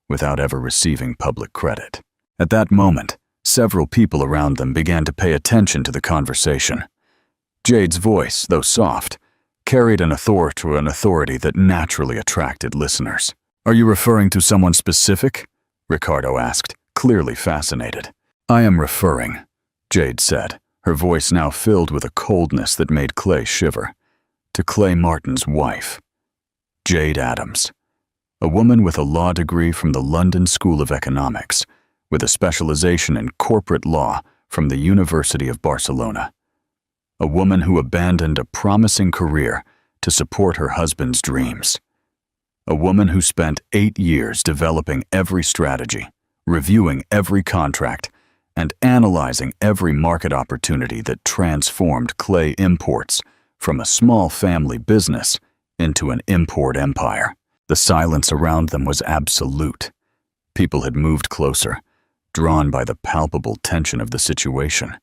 Speaker 1: without ever receiving public credit. At that moment, several people around them began to pay attention to the conversation. Jade's voice, though soft, carried an authority that naturally attracted listeners. Are you referring to someone specific? Ricardo asked, clearly fascinated. I am referring, Jade said, her voice now filled with a coldness that made Clay shiver, to Clay Martin's wife, Jade Adams, a woman with a law degree from the London School of Economics, with a specialization in corporate law from the University of Barcelona. A woman who abandoned a promising career to support her husband's dreams. A woman who spent 8 years developing every strategy, reviewing every contract, and analyzing every market opportunity that transformed Clay Imports from a small family business into an import empire. The silence around them was absolute. People had moved closer, drawn by the palpable tension of the situation.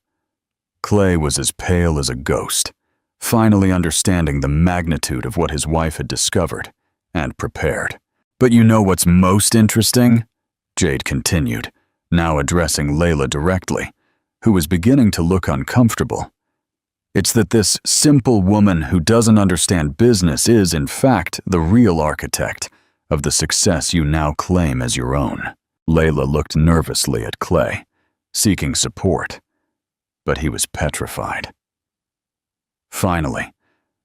Speaker 1: Clay was as pale as a ghost, finally understanding the magnitude of what his wife had discovered and prepared. But you know what's most interesting? Jade continued, now addressing Layla directly, who was beginning to look uncomfortable. "It's that this simple woman who doesn't understand business is, in fact, the real architect of the success you now claim as your own." Layla looked nervously at Clay, seeking support, but he was petrified. Finally,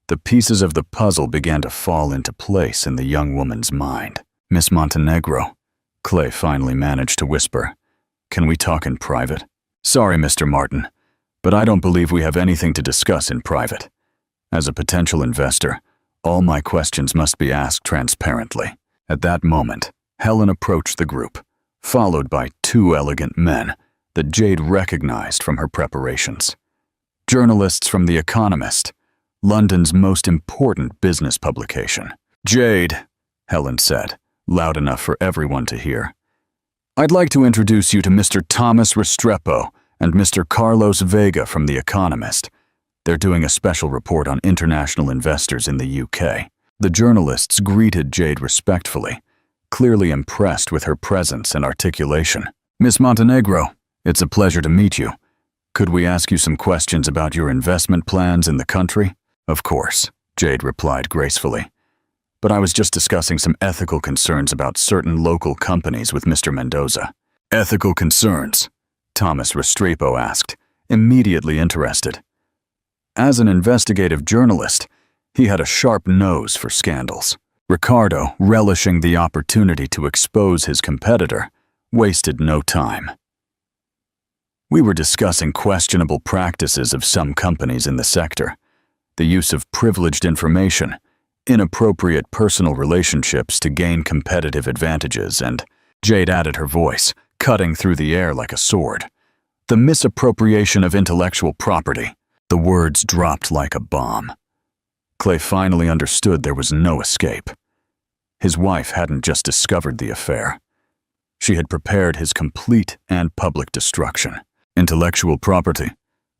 Speaker 1: the pieces of the puzzle began to fall into place in the young woman's mind. "Miss Montenegro," Clay finally managed to whisper, "can we talk in private?" "Sorry, Mr. Martin, but I don't believe we have anything to discuss in private. As a potential investor, all my questions must be asked transparently." At that moment, Helen approached the group, followed by two elegant men that Jade recognized from her preparations. Journalists from The Economist, London's most important business publication. "Jade," Helen said, loud enough for everyone to hear, "I'd like to introduce you to Mr. Thomas Restrepo and Mr. Carlos Vega from The Economist. They're doing a special report on international investors in the UK." The journalists greeted Jade respectfully, clearly impressed with her presence and articulation. "Miss Montenegro, it's a pleasure to meet you. Could we ask you some questions about your investment plans in the country?" "Of course," Jade replied gracefully. "But I was just discussing some ethical concerns about certain local companies with Mr. Mendoza." "Ethical concerns?" Thomas Restrepo asked, immediately interested. As an investigative journalist, he had a sharp nose for scandals. Ricardo, relishing the opportunity to expose his competitor, wasted no time. "We were discussing questionable practices of some companies in the sector, the use of privileged information, inappropriate personal relationships to gain competitive advantages, and," Jade added her voice, cutting through the air like a sword, "the misappropriation of intellectual property." The words dropped like a bomb. Clay finally understood there was no escape. His wife hadn't just discovered the affair. She had prepared his complete and public destruction. "Intellectual property?"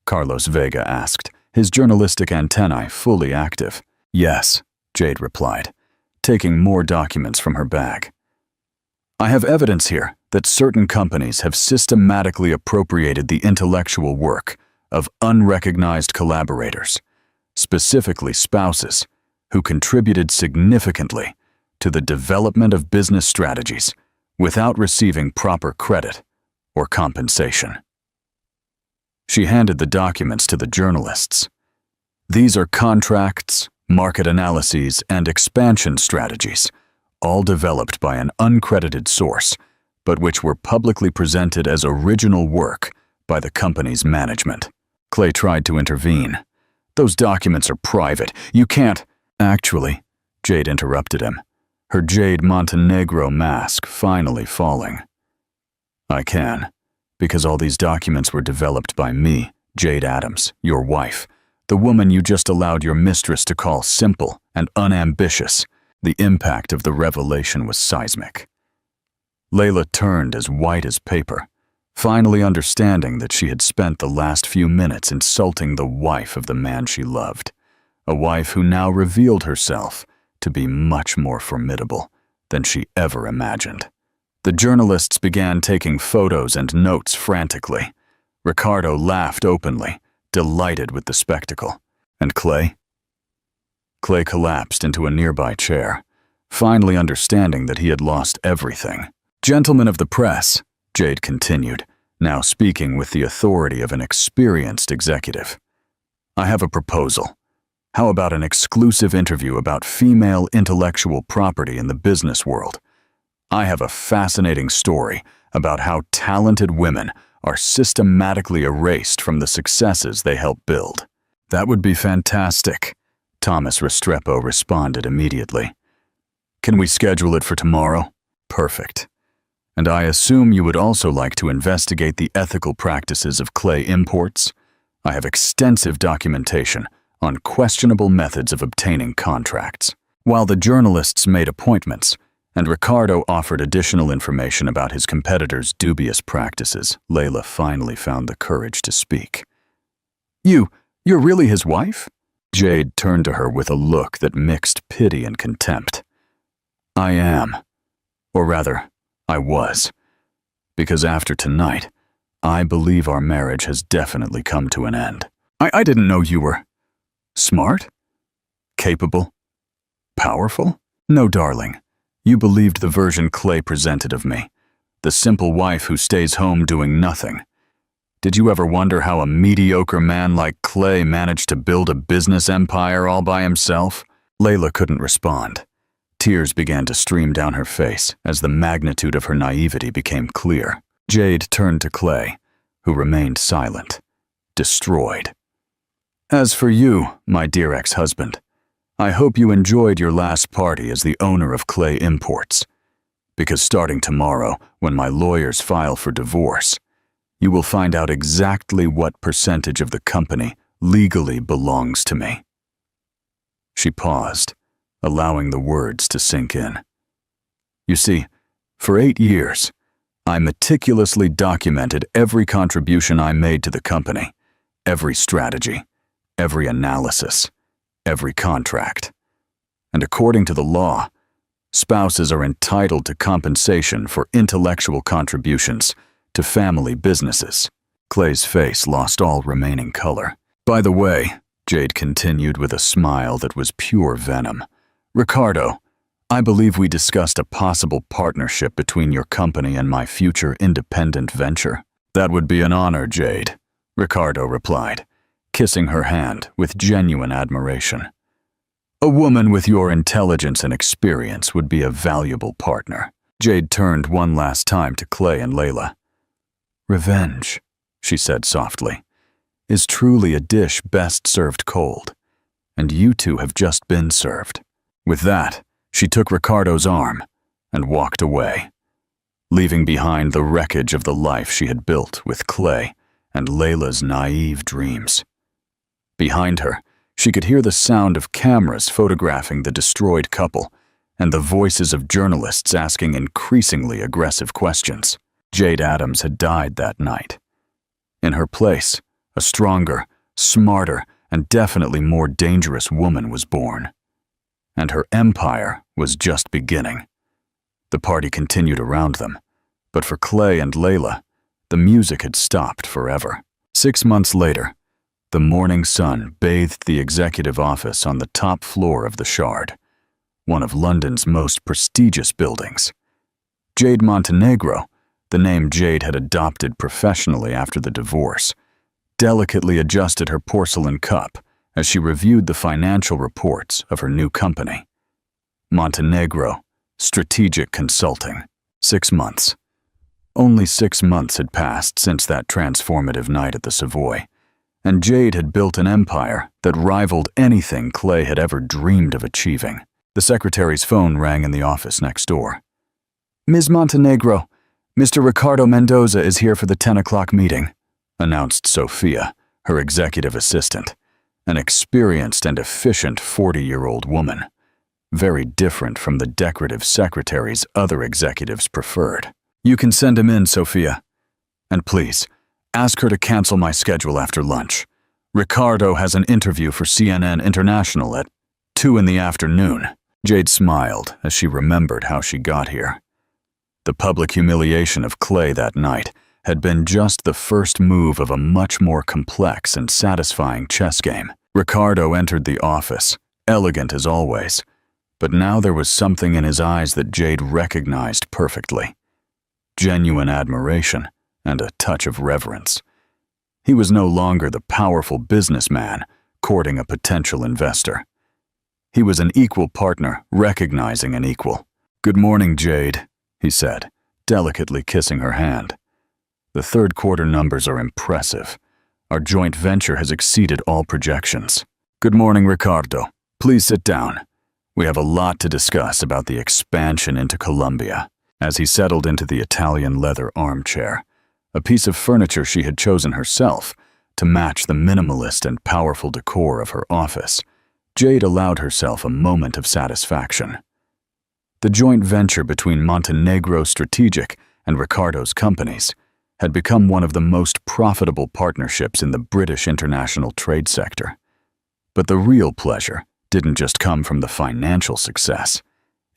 Speaker 1: Carlos Vega asked, his journalistic antennae fully active. "Yes," Jade replied, taking more documents from her bag. "I have evidence here that certain companies have systematically appropriated the intellectual work of unrecognized collaborators, specifically spouses, who contributed significantly to the development of business strategies without receiving proper credit or compensation." She handed the documents to the journalists. "These are contracts, market analyses, and expansion strategies, all developed by an uncredited source, but which were publicly presented as original work by the company's management." Clay tried to intervene. "Those documents are private. You can't—" "Actually," Jade interrupted him, her Jade Montenegro mask finally falling. "I can, because all these documents were developed by me, Jade Adams, your wife, the woman you just allowed your mistress to call simple and unambitious." The impact of the revelation was seismic. Layla turned as white as paper, finally understanding that she had spent the last few minutes insulting the wife of the man she loved, a wife who now revealed herself to be much more formidable than she ever imagined. The journalists began taking photos and notes frantically. Ricardo laughed openly, delighted with the spectacle. "And Clay?" Clay collapsed into a nearby chair, finally understanding that he had lost everything. "Gentlemen of the press," Jade continued, now speaking with the authority of an experienced executive, "I have a proposal. How about an exclusive interview about female intellectual property in the business world? I have a fascinating story about how talented women are systematically erased from the successes they help build." "That would be fantastic," Thomas Restrepo responded immediately. "Can we schedule it for tomorrow?" "Perfect. And I assume you would also like to investigate the ethical practices of Clay Imports? I have extensive documentation on questionable methods of obtaining contracts." While the journalists made appointments, and Ricardo offered additional information about his competitor's dubious practices, Layla finally found the courage to speak. You're really his wife?" Jade turned to her with a look that mixed pity and contempt. "I am. Or rather, I was. Because after tonight, I believe our marriage has definitely come to an end. I didn't know you were smart, capable, powerful. No, darling. You believed the version Clay presented of me, the simple wife who stays home doing nothing. Did you ever wonder how a mediocre man like Clay managed to build a business empire all by himself? Layla couldn't respond. Tears began to stream down her face as the magnitude of her naivety became clear. Jade turned to Clay, who remained silent, destroyed. As for you, my dear ex-husband, I hope you enjoyed your last party as the owner of Clay Imports. Because starting tomorrow, when my lawyers file for divorce, you will find out exactly what percentage of the company legally belongs to me. She paused, allowing the words to sink in. You see, for 8 years, I meticulously documented every contribution I made to the company, every strategy, every analysis, every contract. And according to the law, spouses are entitled to compensation for intellectual contributions to family businesses. Clay's face lost all remaining color. By the way, Jade continued with a smile that was pure venom, Ricardo, I believe we discussed a possible partnership between your company and my future independent venture. That would be an honor, Jade, Ricardo replied, kissing her hand with genuine admiration. A woman with your intelligence and experience would be a valuable partner. Jade turned one last time to Clay and Layla. Revenge, she said softly, is truly a dish best served cold, and you two have just been served. With that, she took Ricardo's arm and walked away, leaving behind the wreckage of the life she had built with Clay and Layla's naive dreams. Behind her, she could hear the sound of cameras photographing the destroyed couple and the voices of journalists asking increasingly aggressive questions. Jade Adams had died that night. In her place, a stronger, smarter, and definitely more dangerous woman was born. And her empire was just beginning. The party continued around them, but for Clay and Layla, the music had stopped forever. 6 months later, the morning sun bathed the executive office on the top floor of the Shard, one of London's most prestigious buildings. Jade Montenegro, the name Jade had adopted professionally after the divorce, delicately adjusted her porcelain cup as she reviewed the financial reports of her new company. Montenegro, Strategic Consulting. 6 months. Only 6 months had passed since that transformative night at the Savoy, and Jade had built an empire that rivaled anything Clay had ever dreamed of achieving. The secretary's phone rang in the office next door. Ms. Montenegro, Mr. Ricardo Mendoza is here for the 10 o'clock meeting, announced Sophia, her executive assistant, an experienced and efficient 40-year-old woman, very different from the decorative secretaries other executives preferred. You can send him in, Sophia. And please, ask her to cancel my schedule after lunch. Ricardo has an interview for CNN International at 2 in the afternoon. Jade smiled as she remembered how she got here. The public humiliation of Clay that night had been just the first move of a much more complex and satisfying chess game. Ricardo entered the office, elegant as always, but now there was something in his eyes that Jade recognized perfectly. Genuine admiration and a touch of reverence. He was no longer the powerful businessman courting a potential investor. He was an equal partner recognizing an equal. Good morning, Jade, he said, delicately kissing her hand. The third quarter numbers are impressive. Our joint venture has exceeded all projections. Good morning, Ricardo. Please sit down. We have a lot to discuss about the expansion into Colombia. As he settled into the Italian leather armchair, a piece of furniture she had chosen herself to match the minimalist and powerful decor of her office, Jade allowed herself a moment of satisfaction. The joint venture between Montenegro Strategic and Ricardo's companies had become one of the most profitable partnerships in the British international trade sector. But the real pleasure didn't just come from the financial success.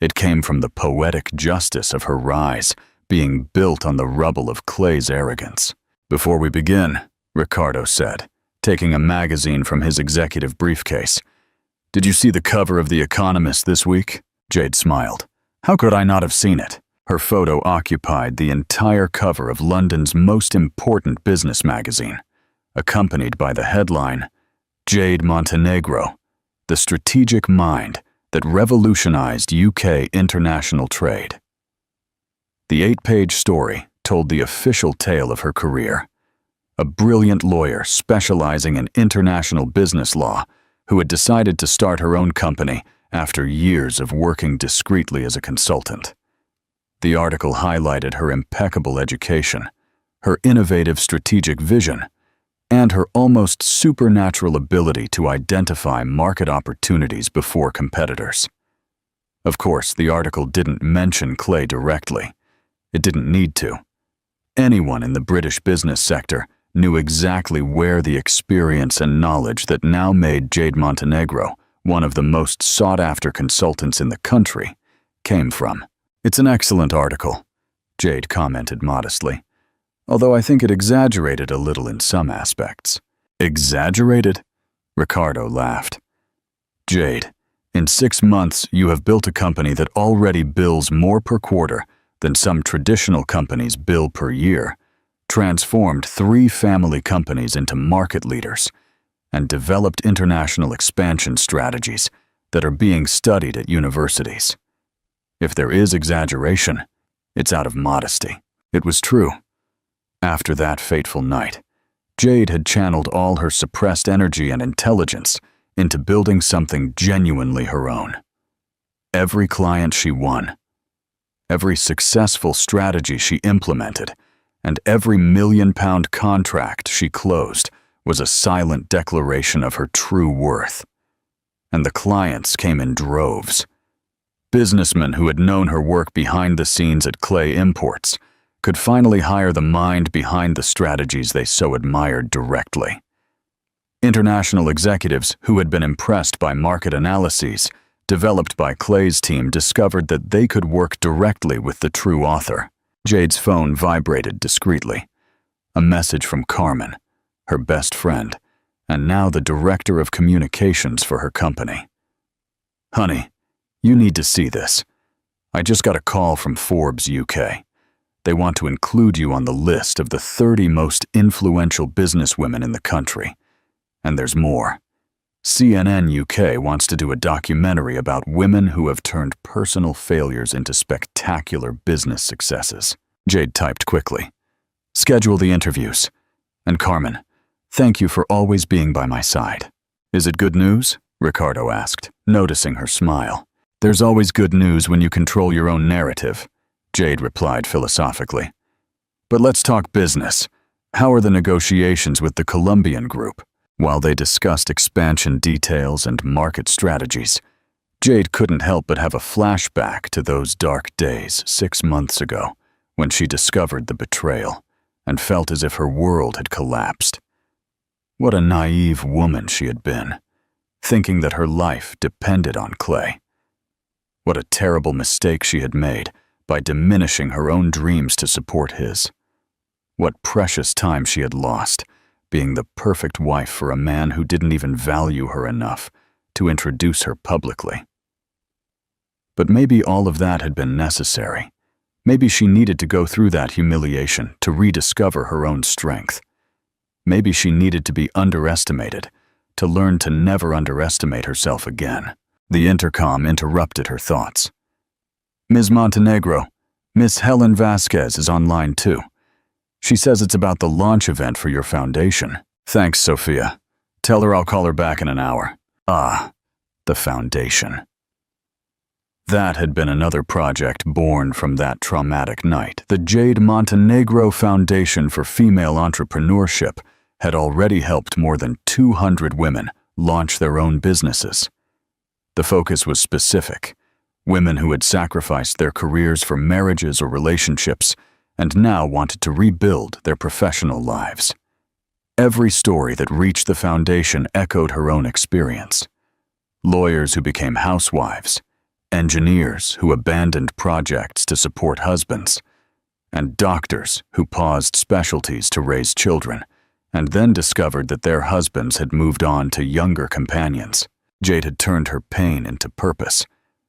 Speaker 1: It came from the poetic justice of her rise being built on the rubble of Clay's arrogance. "Before we begin," Ricardo said, taking a magazine from his executive briefcase, "did you see the cover of The Economist this week?" Jade smiled. "How could I not have seen it?" Her photo occupied the entire cover of London's most important business magazine, accompanied by the headline, "Jade Montenegro, the strategic mind that revolutionized UK international trade." The 8-page story told the official tale of her career. A brilliant lawyer specializing in international business law who had decided to start her own company after years of working discreetly as a consultant. The article highlighted her impeccable education, her innovative strategic vision, and her almost supernatural ability to identify market opportunities before competitors. Of course, the article didn't mention Clay directly. It didn't need to. Anyone in the British business sector knew exactly where the experience and knowledge that now made Jade Montenegro one of the most sought-after consultants in the country came from. "It's an excellent article," Jade commented modestly, "although I think it exaggerated a little in some aspects." "Exaggerated?" Ricardo laughed. "Jade, in 6 months you have built a company that already bills more per quarter than some traditional companies bill per year, transformed 3 family companies into market leaders, and developed international expansion strategies that are being studied at universities. If there is exaggeration, it's out of modesty." It was true. After that fateful night, Jade had channeled all her suppressed energy and intelligence into building something genuinely her own. Every client she won, every successful strategy she implemented, and every million-pound contract she closed was a silent declaration of her true worth. And the clients came in droves. Businessmen who had known her work behind the scenes at Clay Imports could finally hire the mind behind the strategies they so admired directly. International executives who had been impressed by market analyses developed by Clay's team discovered that they could work directly with the true author. Jade's phone vibrated discreetly. A message from Carmen, her best friend, and now the director of communications for her company. "Honey, you need to see this. I just got a call from Forbes UK. They want to include you on the list of the 30 most influential businesswomen in the country. And there's more. CNN UK wants to do a documentary about women who have turned personal failures into spectacular business successes." Jade typed quickly. "Schedule the interviews. And Carmen, thank you for always being by my side." "Is it good news?" Ricardo asked, noticing her smile. "There's always good news when you control your own narrative," Jade replied philosophically. "But let's talk business. How are the negotiations with the Colombian group?" While they discussed expansion details and market strategies, Jade couldn't help but have a flashback to those dark days 6 months ago when she discovered the betrayal and felt as if her world had collapsed. What a naive woman she had been, thinking that her life depended on Clay. What a terrible mistake she had made by diminishing her own dreams to support his. What precious time she had lost, being the perfect wife for a man who didn't even value her enough to introduce her publicly. But maybe all of that had been necessary. Maybe she needed to go through that humiliation to rediscover her own strength. Maybe she needed to be underestimated to learn to never underestimate herself again. The intercom interrupted her thoughts. "Ms. Montenegro, Miss Helen Vasquez is online too. She says it's about the launch event for your foundation." "Thanks, Sophia. Tell her I'll call her back in an hour." Ah, the foundation. That had been another project born from that traumatic night. The Jade Montenegro Foundation for Female Entrepreneurship had already helped more than 200 women launch their own businesses. The focus was specific: women who had sacrificed their careers for marriages or relationships and now wanted to rebuild their professional lives. Every story that reached the foundation echoed her own experience. Lawyers who became housewives, engineers who abandoned projects to support husbands, and doctors who paused specialties to raise children, and then discovered that their husbands had moved on to younger companions. Jade had turned her pain into purpose,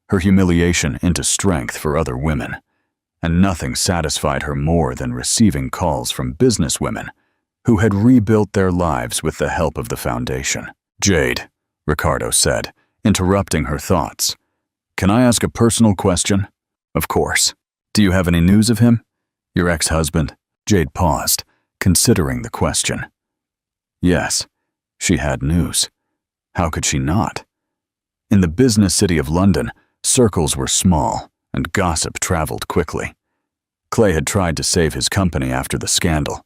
Speaker 1: her humiliation into strength for other women, and nothing satisfied her more than receiving calls from businesswomen who had rebuilt their lives with the help of the foundation. "Jade," Ricardo said, interrupting her thoughts. "Can I ask a personal question?" "Of course. Do you have any news of him? Your ex-husband?" Jade paused, considering the question. Yes, she had news. How could she not? In the business city of London, circles were small, and gossip traveled quickly. Clay had tried to save his company after the scandal,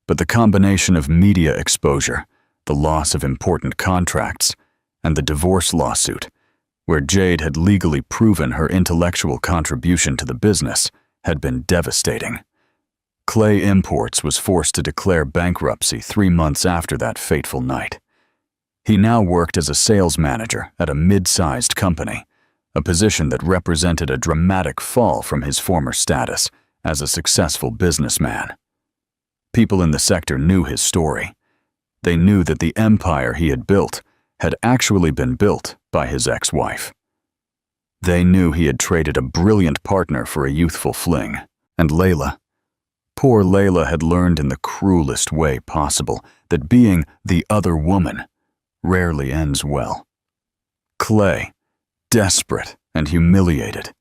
Speaker 1: but the combination of media exposure, the loss of important contracts, and the divorce lawsuit, where Jade had legally proven her intellectual contribution to the business, had been devastating. Clay Imports was forced to declare bankruptcy 3 months after that fateful night. He now worked as a sales manager at a mid-sized company, a position that represented a dramatic fall from his former status as a successful businessman. People in the sector knew his story. They knew that the empire he had built had actually been built by his ex-wife. They knew he had traded a brilliant partner for a youthful fling, and Layla. Poor Layla had learned in the cruelest way possible that being the other woman rarely ends well. Clay, desperate and humiliated,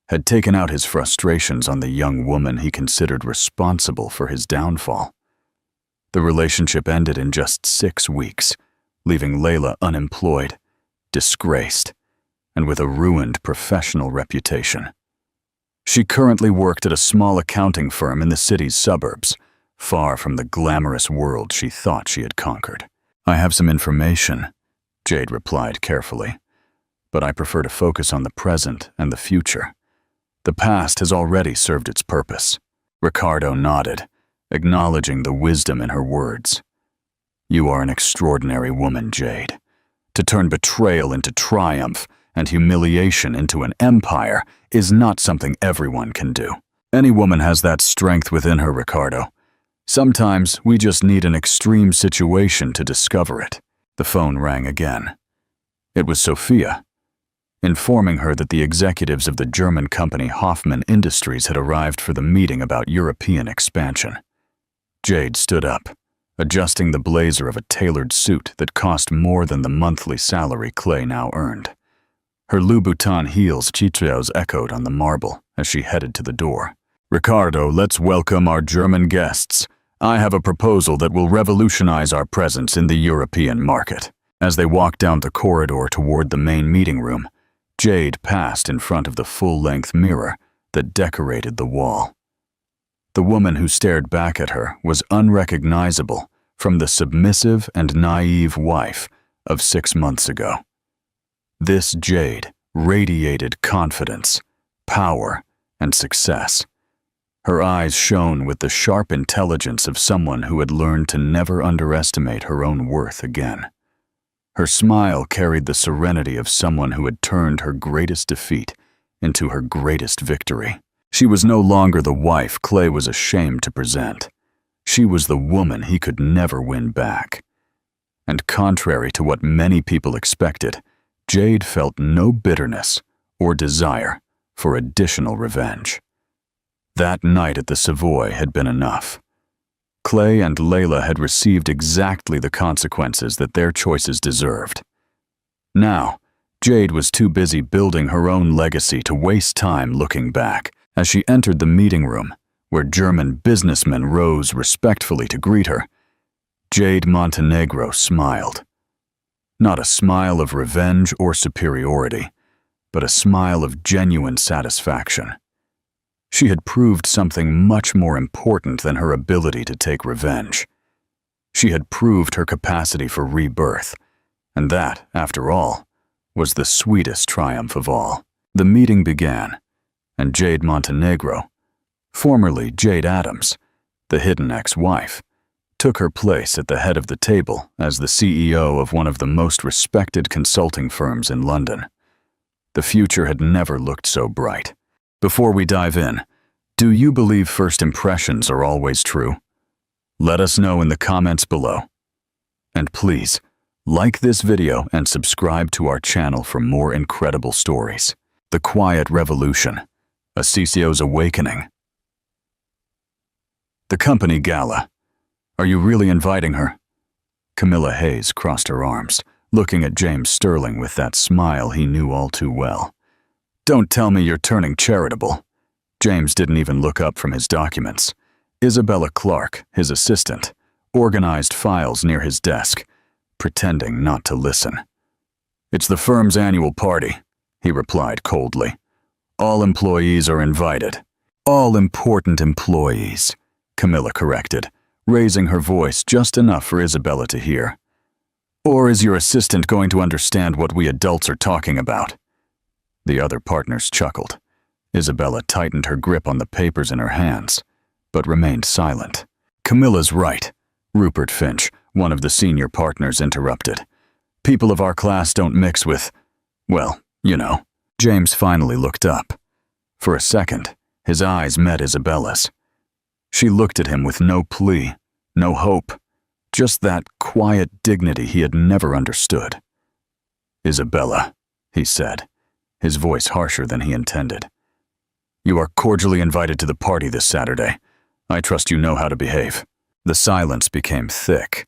Speaker 1: had taken out his frustrations on the young woman he considered responsible for his downfall. The relationship ended in just 6 weeks, leaving Layla unemployed, disgraced, and with a ruined professional reputation. She currently worked at a small accounting firm in the city's suburbs, far from the glamorous world she thought she had conquered. "I have some information," Jade replied carefully, "but I prefer to focus on the present and the future. The past has already served its purpose." Ricardo nodded, acknowledging the wisdom in her words. "You are an extraordinary woman, Jade. To turn betrayal into triumph and humiliation into an empire is not something everyone can do. Any woman has that strength within her, Ricardo. Sometimes we just need an extreme situation to discover it." The phone rang again. It was Sophia, informing her that the executives of the German company Hoffman Industries had arrived for the meeting about European expansion. Jade stood up, adjusting the blazer of a tailored suit that cost more than the monthly salary Clay now earned. Her Louboutin heels Chitrios echoed on the marble as she headed to the door. "Ricardo, let's welcome our German guests. I have a proposal that will revolutionize our presence in the European market." As they walked down the corridor toward the main meeting room, Jade passed in front of the full-length mirror that decorated the wall. The woman who stared back at her was unrecognizable from the submissive and naive wife of 6 months ago. This Jade radiated confidence, power, and success. Her eyes shone with the sharp intelligence of someone who had learned to never underestimate her own worth again. Her smile carried the serenity of someone who had turned her greatest defeat into her greatest victory. She was no longer the wife Clay was ashamed to present. She was the woman he could never win back. And contrary to what many people expected, Jade felt no bitterness or desire for additional revenge. That night at the Savoy had been enough. Clay and Layla had received exactly the consequences that their choices deserved. Now, Jade was too busy building her own legacy to waste time looking back. As she entered the meeting room, where German businessmen rose respectfully to greet her, Jade Montenegro smiled. Not a smile of revenge or superiority, but a smile of genuine satisfaction. She had proved something much more important than her ability to take revenge. She had proved her capacity for rebirth, and that, after all, was the sweetest triumph of all. The meeting began, and Jade Montenegro, formerly Jade Adams, the hidden ex-wife, took her place at the head of the table as the CEO of one of the most respected consulting firms in London. The future had never looked so bright. "Before we dive in, Do you believe first impressions are always true? Let us know in the comments below. And please, like this video and subscribe to our channel for more incredible stories. The Quiet Revolution, Acicio's Awakening. The company gala. Are you really inviting her? Camilla Hayes crossed her arms, looking at James Sterling with that smile he knew all too well. Don't tell me you're turning charitable. James didn't even look up from his documents. Isabella Clark, his assistant, organized files near his desk, pretending not to listen. It's the firm's annual party, he replied coldly. All employees are invited. All important employees, Camilla corrected, raising her voice just enough for Isabella to hear. Or is your assistant going to understand what we adults are talking about? The other partners chuckled. Isabella tightened her grip on the papers in her hands, but remained silent. Camilla's right, Rupert Finch, one of the senior partners, interrupted. People of our class don't mix with, well, you know. James finally looked up. For a second, his eyes met Isabella's. She looked at him with no plea, no hope, just that quiet dignity he had never understood. Isabella, he said, his voice harsher than he intended. You are cordially invited to the party this Saturday. I trust you know how to behave. The silence became thick.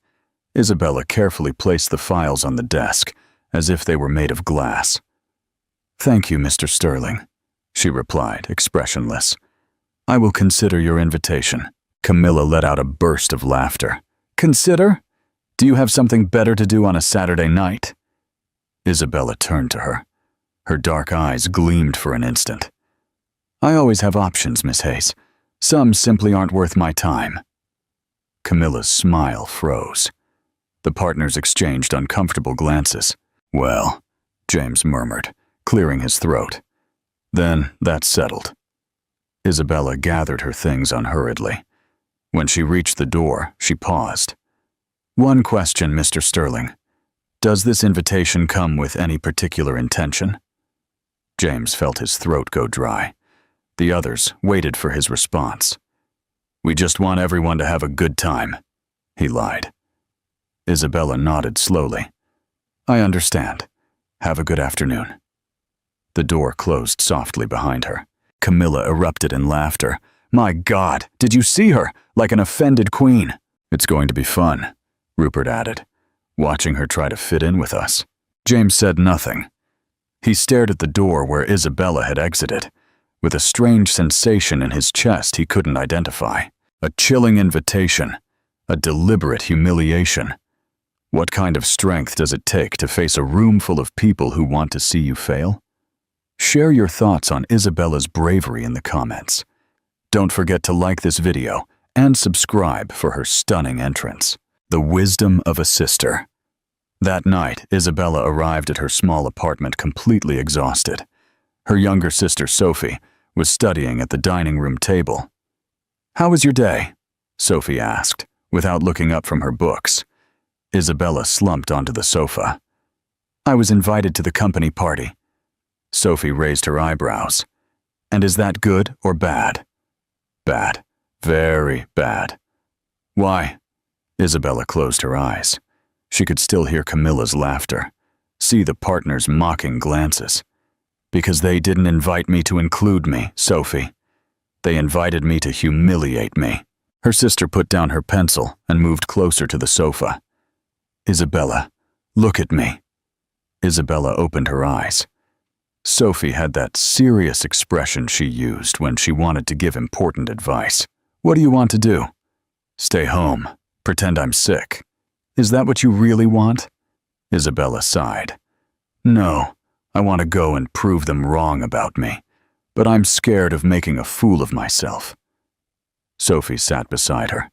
Speaker 1: Isabella carefully placed the files on the desk, as if they were made of glass. Thank you, Mr. Sterling, she replied, expressionless. I will consider your invitation. Camilla let out a burst of laughter. Consider? Do you have something better to do on a Saturday night? Isabella turned to her. Her dark eyes gleamed for an instant. I always have options, Miss Hayes. Some simply aren't worth my time. Camilla's smile froze. The partners exchanged uncomfortable glances. Well, James murmured, clearing his throat. Then that's settled. Isabella gathered her things unhurriedly. When she reached the door, she paused. One question, Mr. Sterling. Does this invitation come with any particular intention? James felt his throat go dry. The others waited for his response. We just want everyone to have a good time, he lied. Isabella nodded slowly. I understand. Have a good afternoon. The door closed softly behind her. Camilla erupted in laughter. My God, did you see her? Like an offended queen. It's going to be fun, Rupert added, watching her try to fit in with us. James said nothing. He stared at the door where Isabella had exited, with a strange sensation in his chest he couldn't identify. A chilling invitation, a deliberate humiliation. What kind of strength does it take to face a room full of people who want to see you fail? Share your thoughts on Isabella's bravery in the comments. Don't forget to like this video and subscribe for her stunning entrance. The wisdom of a sister. That night, Isabella arrived at her small apartment completely exhausted. Her younger sister, Sophie, was studying at the dining room table. How was your day? Sophie asked, without looking up from her books. Isabella slumped onto the sofa. I was invited to the company party. Sophie raised her eyebrows. And is that good or bad? Bad. Very bad. Why? Isabella closed her eyes. She could still hear Camilla's laughter, see the partners' mocking glances. Because they didn't invite me to include me, Sophie. They invited me to humiliate me. Her sister put down her pencil and moved closer to the sofa. Isabella, look at me. Isabella opened her eyes. Sophie had that serious expression she used when she wanted to give important advice. What do you want to do? Stay home. Pretend I'm sick. Is that what you really want? Isabella sighed. No, I want to go and prove them wrong about me, but I'm scared of making a fool of myself. Sophie sat beside her.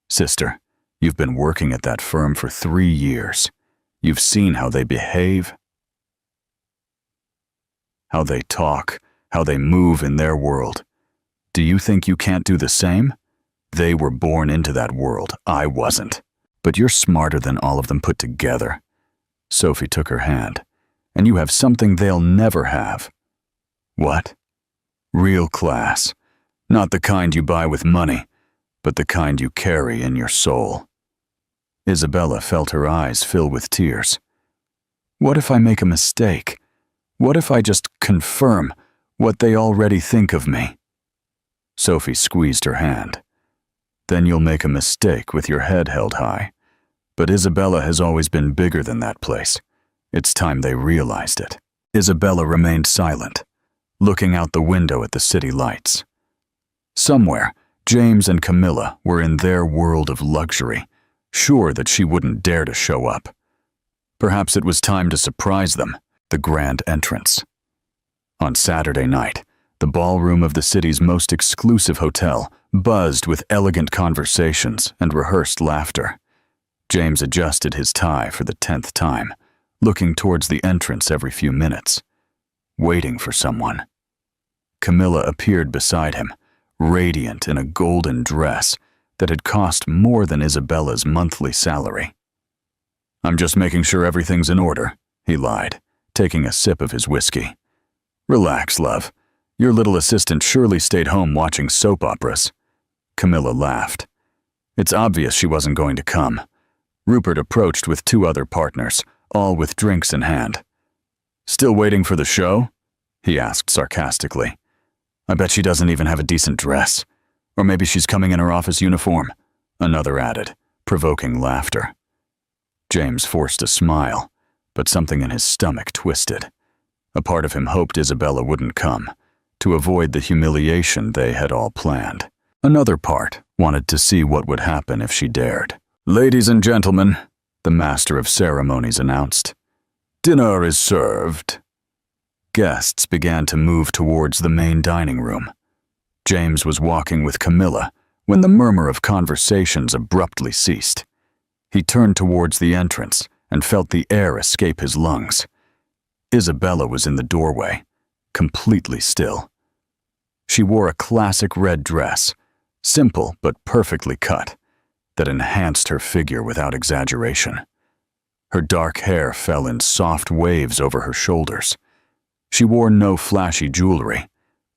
Speaker 1: Sister, you've been working at that firm for 3 years. You've seen how they behave, how they talk, how they move in their world. Do you think you can't do the same? They were born into that world. I wasn't. But you're smarter than all of them put together. Sophie took her hand. And you have something they'll never have. What? Real class. Not the kind you buy with money, but the kind you carry in your soul. Isabella felt her eyes fill with tears. What if I make a mistake? What if I just confirm what they already think of me? Sophie squeezed her hand. Then you'll make a mistake with your head held high. But Isabella has always been bigger than that place. It's time they realized it. Isabella remained silent, looking out the window at the city lights. Somewhere, James and Camilla were in their world of luxury, sure that she wouldn't dare to show up. Perhaps it was time to surprise them, the grand entrance. On Saturday night, the ballroom of the city's most exclusive hotel buzzed with elegant conversations and rehearsed laughter. James adjusted his tie for the 10th time, looking towards the entrance every few minutes, waiting for someone. Camilla appeared beside him, radiant in a golden dress that had cost more than Isabella's monthly salary. "I'm just making sure everything's in order," he lied, taking a sip of his whiskey. "Relax, love. Your little assistant surely stayed home watching soap operas." Camilla laughed. It's obvious she wasn't going to come. Rupert approached with 2 other partners, all with drinks in hand. "Still waiting for the show?" he asked sarcastically. "I bet she doesn't even have a decent dress. Or maybe she's coming in her office uniform," another added, provoking laughter. James forced a smile, but something in his stomach twisted. A part of him hoped Isabella wouldn't come, to avoid the humiliation they had all planned. Another part wanted to see what would happen if she dared. "Ladies and gentlemen," the master of ceremonies announced, "dinner is served." Guests began to move towards the main dining room. James was walking with Camilla when the murmur of conversations abruptly ceased. He turned towards the entrance and felt the air escape his lungs. Isabella was in the doorway, completely still. She wore a classic red dress, simple but perfectly cut, that enhanced her figure without exaggeration. Her dark hair fell in soft waves over her shoulders. She wore no flashy jewelry,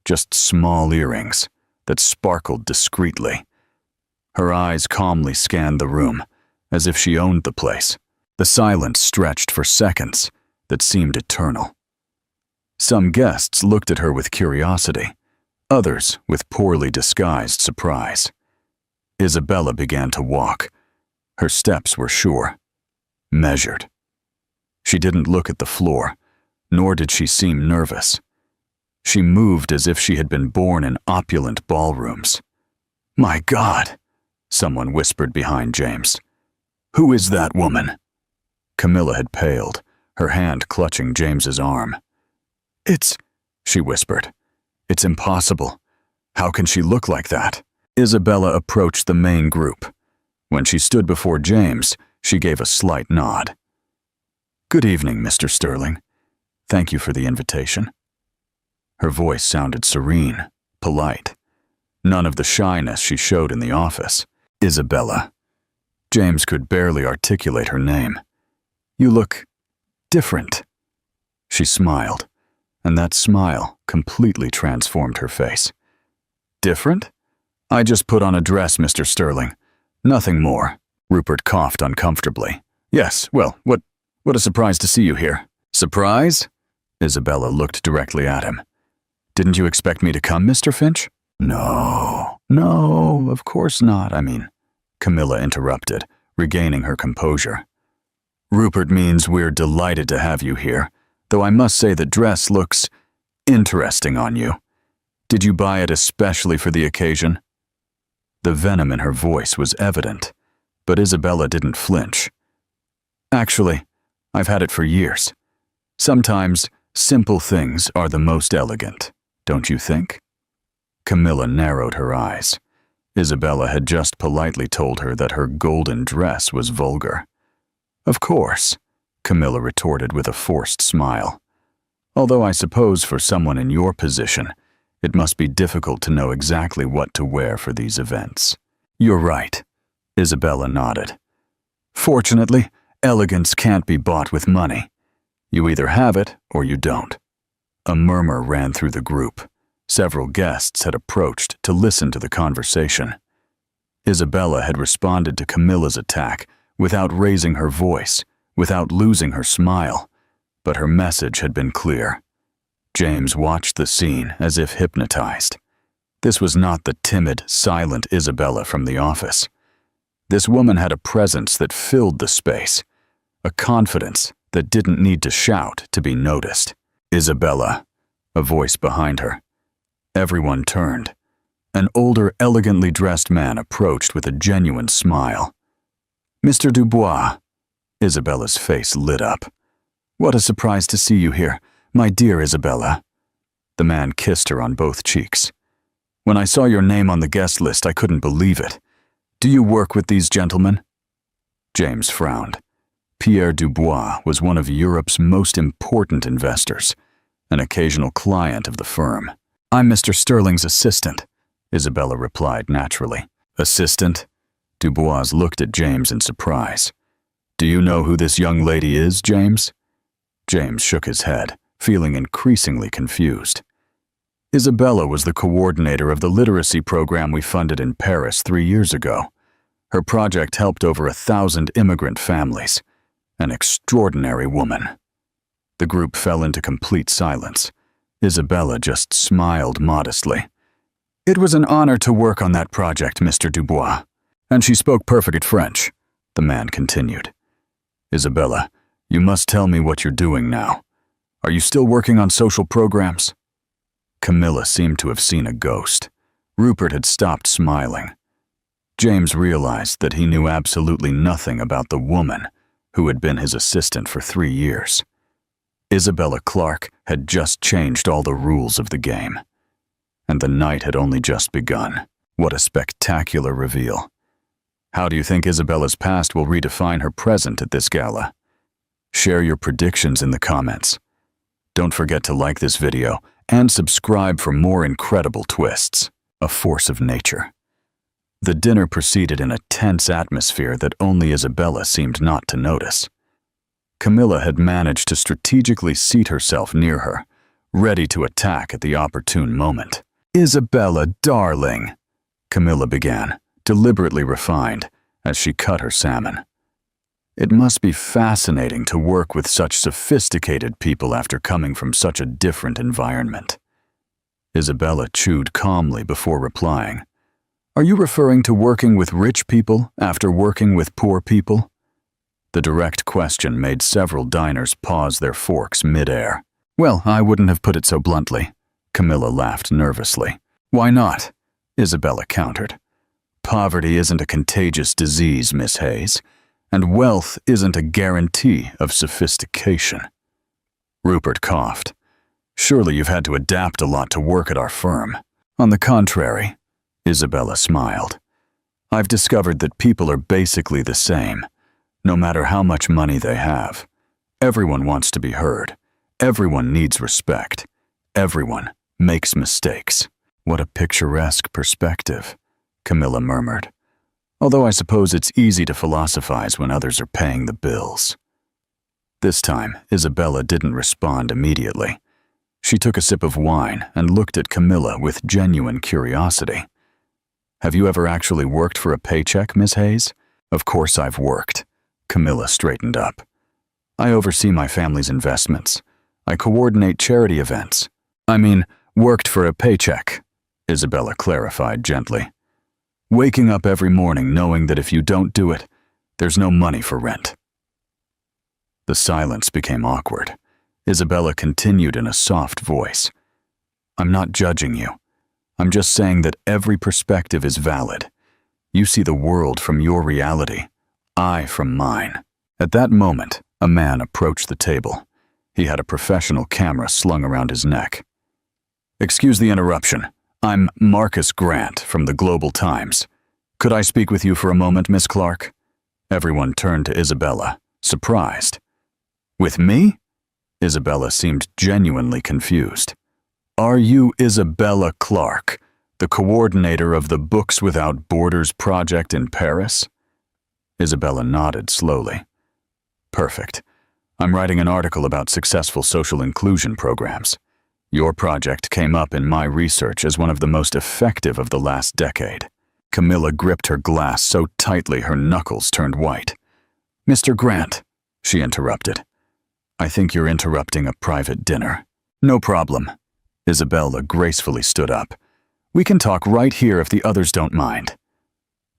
Speaker 1: just small earrings that sparkled discreetly. Her eyes calmly scanned the room, as if she owned the place. The silence stretched for seconds that seemed eternal. Some guests looked at her with curiosity, others with poorly disguised surprise. Isabella began to walk. Her steps were sure, measured. She didn't look at the floor, nor did she seem nervous. She moved as if she had been born in opulent ballrooms. "My God," someone whispered behind James. "Who is that woman?" Camilla had paled, her hand clutching James's arm. "It's," she whispered. "It's impossible. How can she look like that?" Isabella approached the main group. When she stood before James, she gave a slight nod. "Good evening, Mr. Sterling. Thank you for the invitation." Her voice sounded serene, polite. None of the shyness she showed in the office. "Isabella." James could barely articulate her name. "You look different." She smiled, and that smile completely transformed her face. "Different? I just put on a dress, Mr. Sterling. Nothing more." Rupert coughed uncomfortably. "Yes, well, what a surprise to see you here." "Surprise?" Isabella looked directly at him. "Didn't you expect me to come, Mr. Finch?" No, of course not, Camilla interrupted, regaining her composure. "Rupert means we're delighted to have you here, though I must say the dress looks interesting on you. Did you buy it especially for the occasion?" The venom in her voice was evident, but Isabella didn't flinch. "Actually, I've had it for years. Sometimes simple things are the most elegant, don't you think?" Camilla narrowed her eyes. Isabella had just politely told her that her golden dress was vulgar. "Of course," Camilla retorted with a forced smile. "Although I suppose for someone in your position, it must be difficult to know exactly what to wear for these events." "You're right," Isabella nodded. "Fortunately, elegance can't be bought with money. You either have it or you don't." A murmur ran through the group. Several guests had approached to listen to the conversation. Isabella had responded to Camilla's attack without raising her voice, without losing her smile, but her message had been clear. James watched the scene as if hypnotized. This was not the timid, silent Isabella from the office. This woman had a presence that filled the space, a confidence that didn't need to shout to be noticed. "Isabella," a voice behind her. Everyone turned. An older, elegantly dressed man approached with a genuine smile. "Mr. Dubois." Isabella's face lit up. "What a surprise to see you here, my dear Isabella." The man kissed her on both cheeks. "When I saw your name on the guest list, I couldn't believe it. Do you work with these gentlemen?" James frowned. Pierre Dubois was one of Europe's most important investors, an occasional client of the firm. "I'm Mr. Sterling's assistant," Isabella replied naturally. "Assistant?" Dubois looked at James in surprise. "Do you know who this young lady is, James?" James shook his head, feeling increasingly confused. "Isabella was the coordinator of the literacy program we funded in Paris 3 years ago. Her project helped over 1,000 immigrant families. An extraordinary woman." The group fell into complete silence. Isabella just smiled modestly. "It was an honor to work on that project, Mr. Dubois. And she spoke perfect French," the man continued. "Isabella, you must tell me what you're doing now. Are you still working on social programs?" Camilla seemed to have seen a ghost. Rupert had stopped smiling. James realized that he knew absolutely nothing about the woman who had been his assistant for 3 years. Isabella Clarke had just changed all the rules of the game. And the night had only just begun. What a spectacular reveal. How do you think Isabella's past will redefine her present at this gala? Share your predictions in the comments. Don't forget to like this video and subscribe for more incredible twists. A force of nature. The dinner proceeded in a tense atmosphere that only Isabella seemed not to notice. Camilla had managed to strategically seat herself near her, ready to attack at the opportune moment. "Isabella, darling," Camilla began, deliberately refined, as she cut her salmon. "It must be fascinating to work with such sophisticated people after coming from such a different environment." Isabella chewed calmly before replying. "Are you referring to working with rich people after working with poor people?" The direct question made several diners pause their forks mid-air. "Well, I wouldn't have put it so bluntly," Camilla laughed nervously. "Why not?" Isabella countered. "Poverty isn't a contagious disease, Miss Hayes, and wealth isn't a guarantee of sophistication." Rupert coughed. "Surely you've had to adapt a lot to work at our firm." "On the contrary," Isabella smiled. "I've discovered that people are basically the same, no matter how much money they have. Everyone wants to be heard. Everyone needs respect. Everyone makes mistakes." "What a picturesque perspective," Camilla murmured. "Although I suppose it's easy to philosophize when others are paying the bills." This time, Isabella didn't respond immediately. She took a sip of wine and looked at Camilla with genuine curiosity. "Have you ever actually worked for a paycheck, Miss Hayes?" "Of course I've worked." Camilla straightened up. "I oversee my family's investments. I coordinate charity events." "I mean, worked for a paycheck," Isabella clarified gently. "Waking up every morning knowing that if you don't do it, there's no money for rent." The silence became awkward. Isabella continued in a soft voice. "I'm not judging you. I'm just saying that every perspective is valid. You see the world from your reality, I from mine." At that moment, a man approached the table. He had a professional camera slung around his neck. "Excuse the interruption. I'm Marcus Grant from the Global Times. Could I speak with you for a moment, Miss Clarke?" Everyone turned to Isabella, surprised. "With me?" Isabella seemed genuinely confused. "Are you Isabella Clarke, the coordinator of the Books Without Borders project in Paris?" Isabella nodded slowly. "Perfect. I'm writing an article about successful social inclusion programs. Your project came up in my research as one of the most effective of the last decade. Camilla gripped her glass so tightly her knuckles turned white. Mr. Grant, she interrupted. I think you're interrupting a private dinner. No problem. Isabella gracefully stood up. We can talk right here if the others don't mind.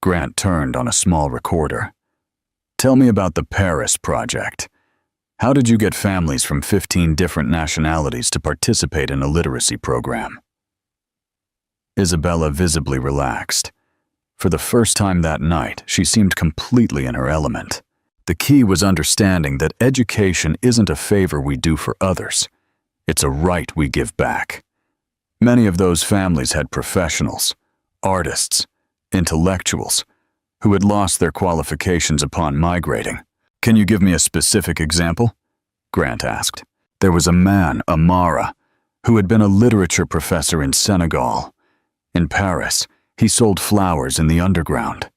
Speaker 1: Grant turned on a small recorder. Tell me about the Paris project. How did you get families from 15 different nationalities to participate in a literacy program? Isabella visibly relaxed. For the first time that night, she seemed completely in her element. The key was understanding that education isn't a favor we do for others. It's a right we give back. Many of those families had professionals, artists, intellectuals, who had lost their qualifications upon migrating. Can you give me a specific example? Grant asked. There was a man, Amara, who had been a literature professor in Senegal. In Paris, he sold flowers in the underground.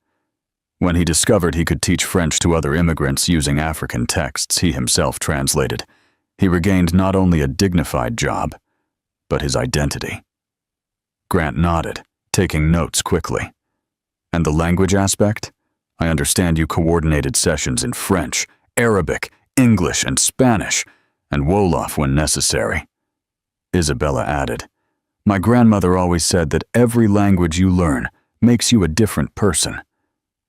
Speaker 1: When he discovered he could teach French to other immigrants using African texts he himself translated, he regained not only a dignified job, but his identity. Grant nodded, taking notes quickly. And the language aspect? I understand you coordinated sessions in French, Arabic, English, and Spanish, and Wolof when necessary. Isabella added, My grandmother always said that every language you learn makes you a different person.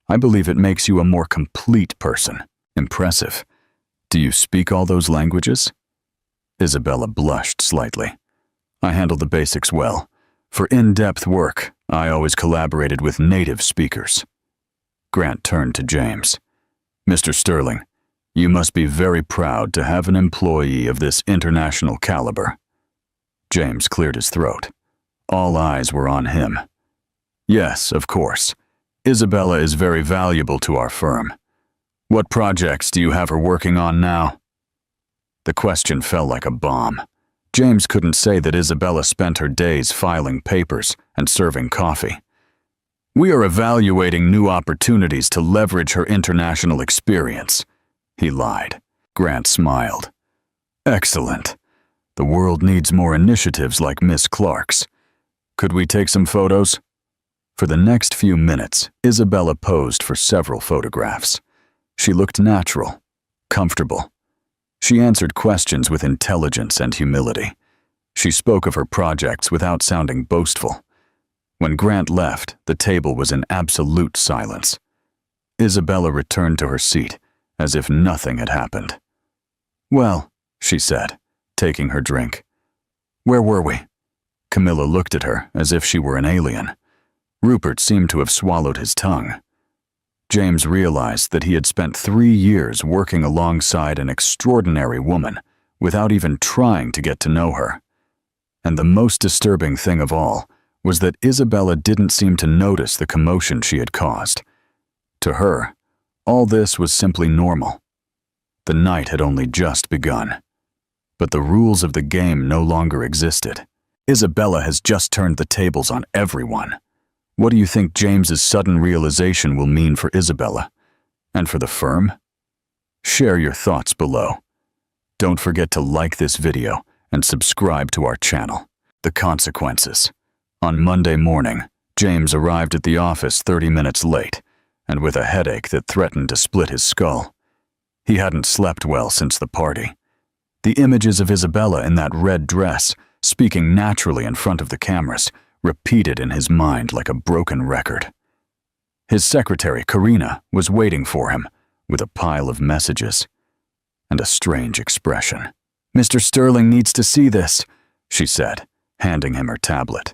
Speaker 1: I believe it makes you a more complete person. Impressive. Do you speak all those languages? Isabella blushed slightly. I handle the basics well. For in-depth work, I always collaborated with native speakers. Grant turned to James. Mr. Sterling, you must be very proud to have an employee of this international caliber. James cleared his throat. All eyes were on him. Yes, of course. Isabella is very valuable to our firm. What projects do you have her working on now? The question fell like a bomb. James couldn't say that Isabella spent her days filing papers and serving coffee. We are evaluating new opportunities to leverage her international experience. He lied. Grant smiled. Excellent. The world needs more initiatives like Miss Clark's. Could we take some photos? For the next few minutes, Isabella posed for several photographs. She looked natural, comfortable. She answered questions with intelligence and humility. She spoke of her projects without sounding boastful. When Grant left, the table was in absolute silence. Isabella returned to her seat, as if nothing had happened. Well, she said, taking her drink. Where were we? Camilla looked at her as if she were an alien. Rupert seemed to have swallowed his tongue. James realized that he had spent 3 years working alongside an extraordinary woman without even trying to get to know her. And the most disturbing thing of all was that Isabella didn't seem to notice the commotion she had caused. To her, all this was simply normal. The night had only just begun. But the rules of the game no longer existed. Isabella has just turned the tables on everyone. What do you think James's sudden realization will mean for Isabella? And for the firm? Share your thoughts below. Don't forget to like this video and subscribe to our channel. The consequences. On Monday morning, James arrived at the office 30 minutes late, and with a headache that threatened to split his skull. He hadn't slept well since the party. The images of Isabella in that red dress, speaking naturally in front of the cameras, repeated in his mind like a broken record. His secretary, Karina, was waiting for him with a pile of messages and a strange expression. Mr. Sterling needs to see this, she said, handing him her tablet.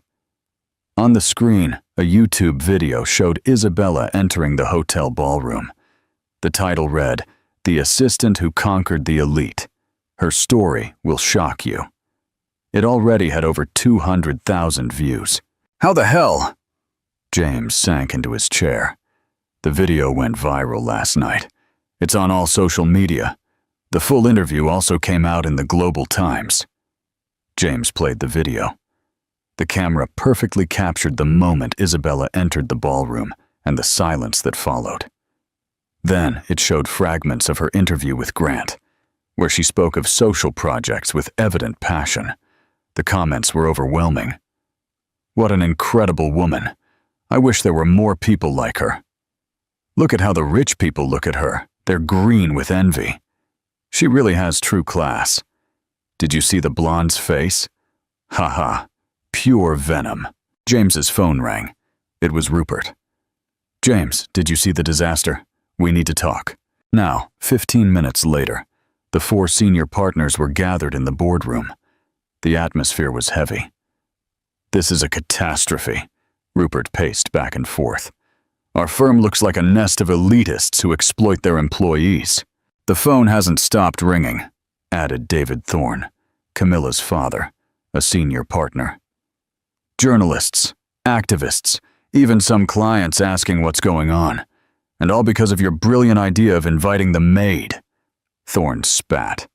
Speaker 1: On the screen, a YouTube video showed Isabella entering the hotel ballroom. The title read, "The Assistant Who Conquered the Elite. Her Story Will Shock You." It already had over 200,000 views. How the hell? James sank into his chair. The video went viral last night. It's on all social media. The full interview also came out in the Global Times. James played the video. The camera perfectly captured the moment Isabella entered the ballroom and the silence that followed. Then it showed fragments of her interview with Grant, where she spoke of social projects with evident passion. The comments were overwhelming. What an incredible woman. I wish there were more people like her. Look at how the rich people look at her. They're green with envy. She really has true class. Did you see the blonde's face? Haha, pure venom. James's phone rang. It was Rupert. James, did you see the disaster? We need to talk. Now, 15 minutes later, the 4 senior partners were gathered in the boardroom. The atmosphere was heavy. This is a catastrophe. Rupert paced back and forth. Our firm looks like a nest of elitists who exploit their employees. The phone hasn't stopped ringing, added David Thorne, Camilla's father, a senior partner. Journalists, activists, even some clients asking what's going on. And all because of your brilliant idea of inviting the maid. Thorne spat.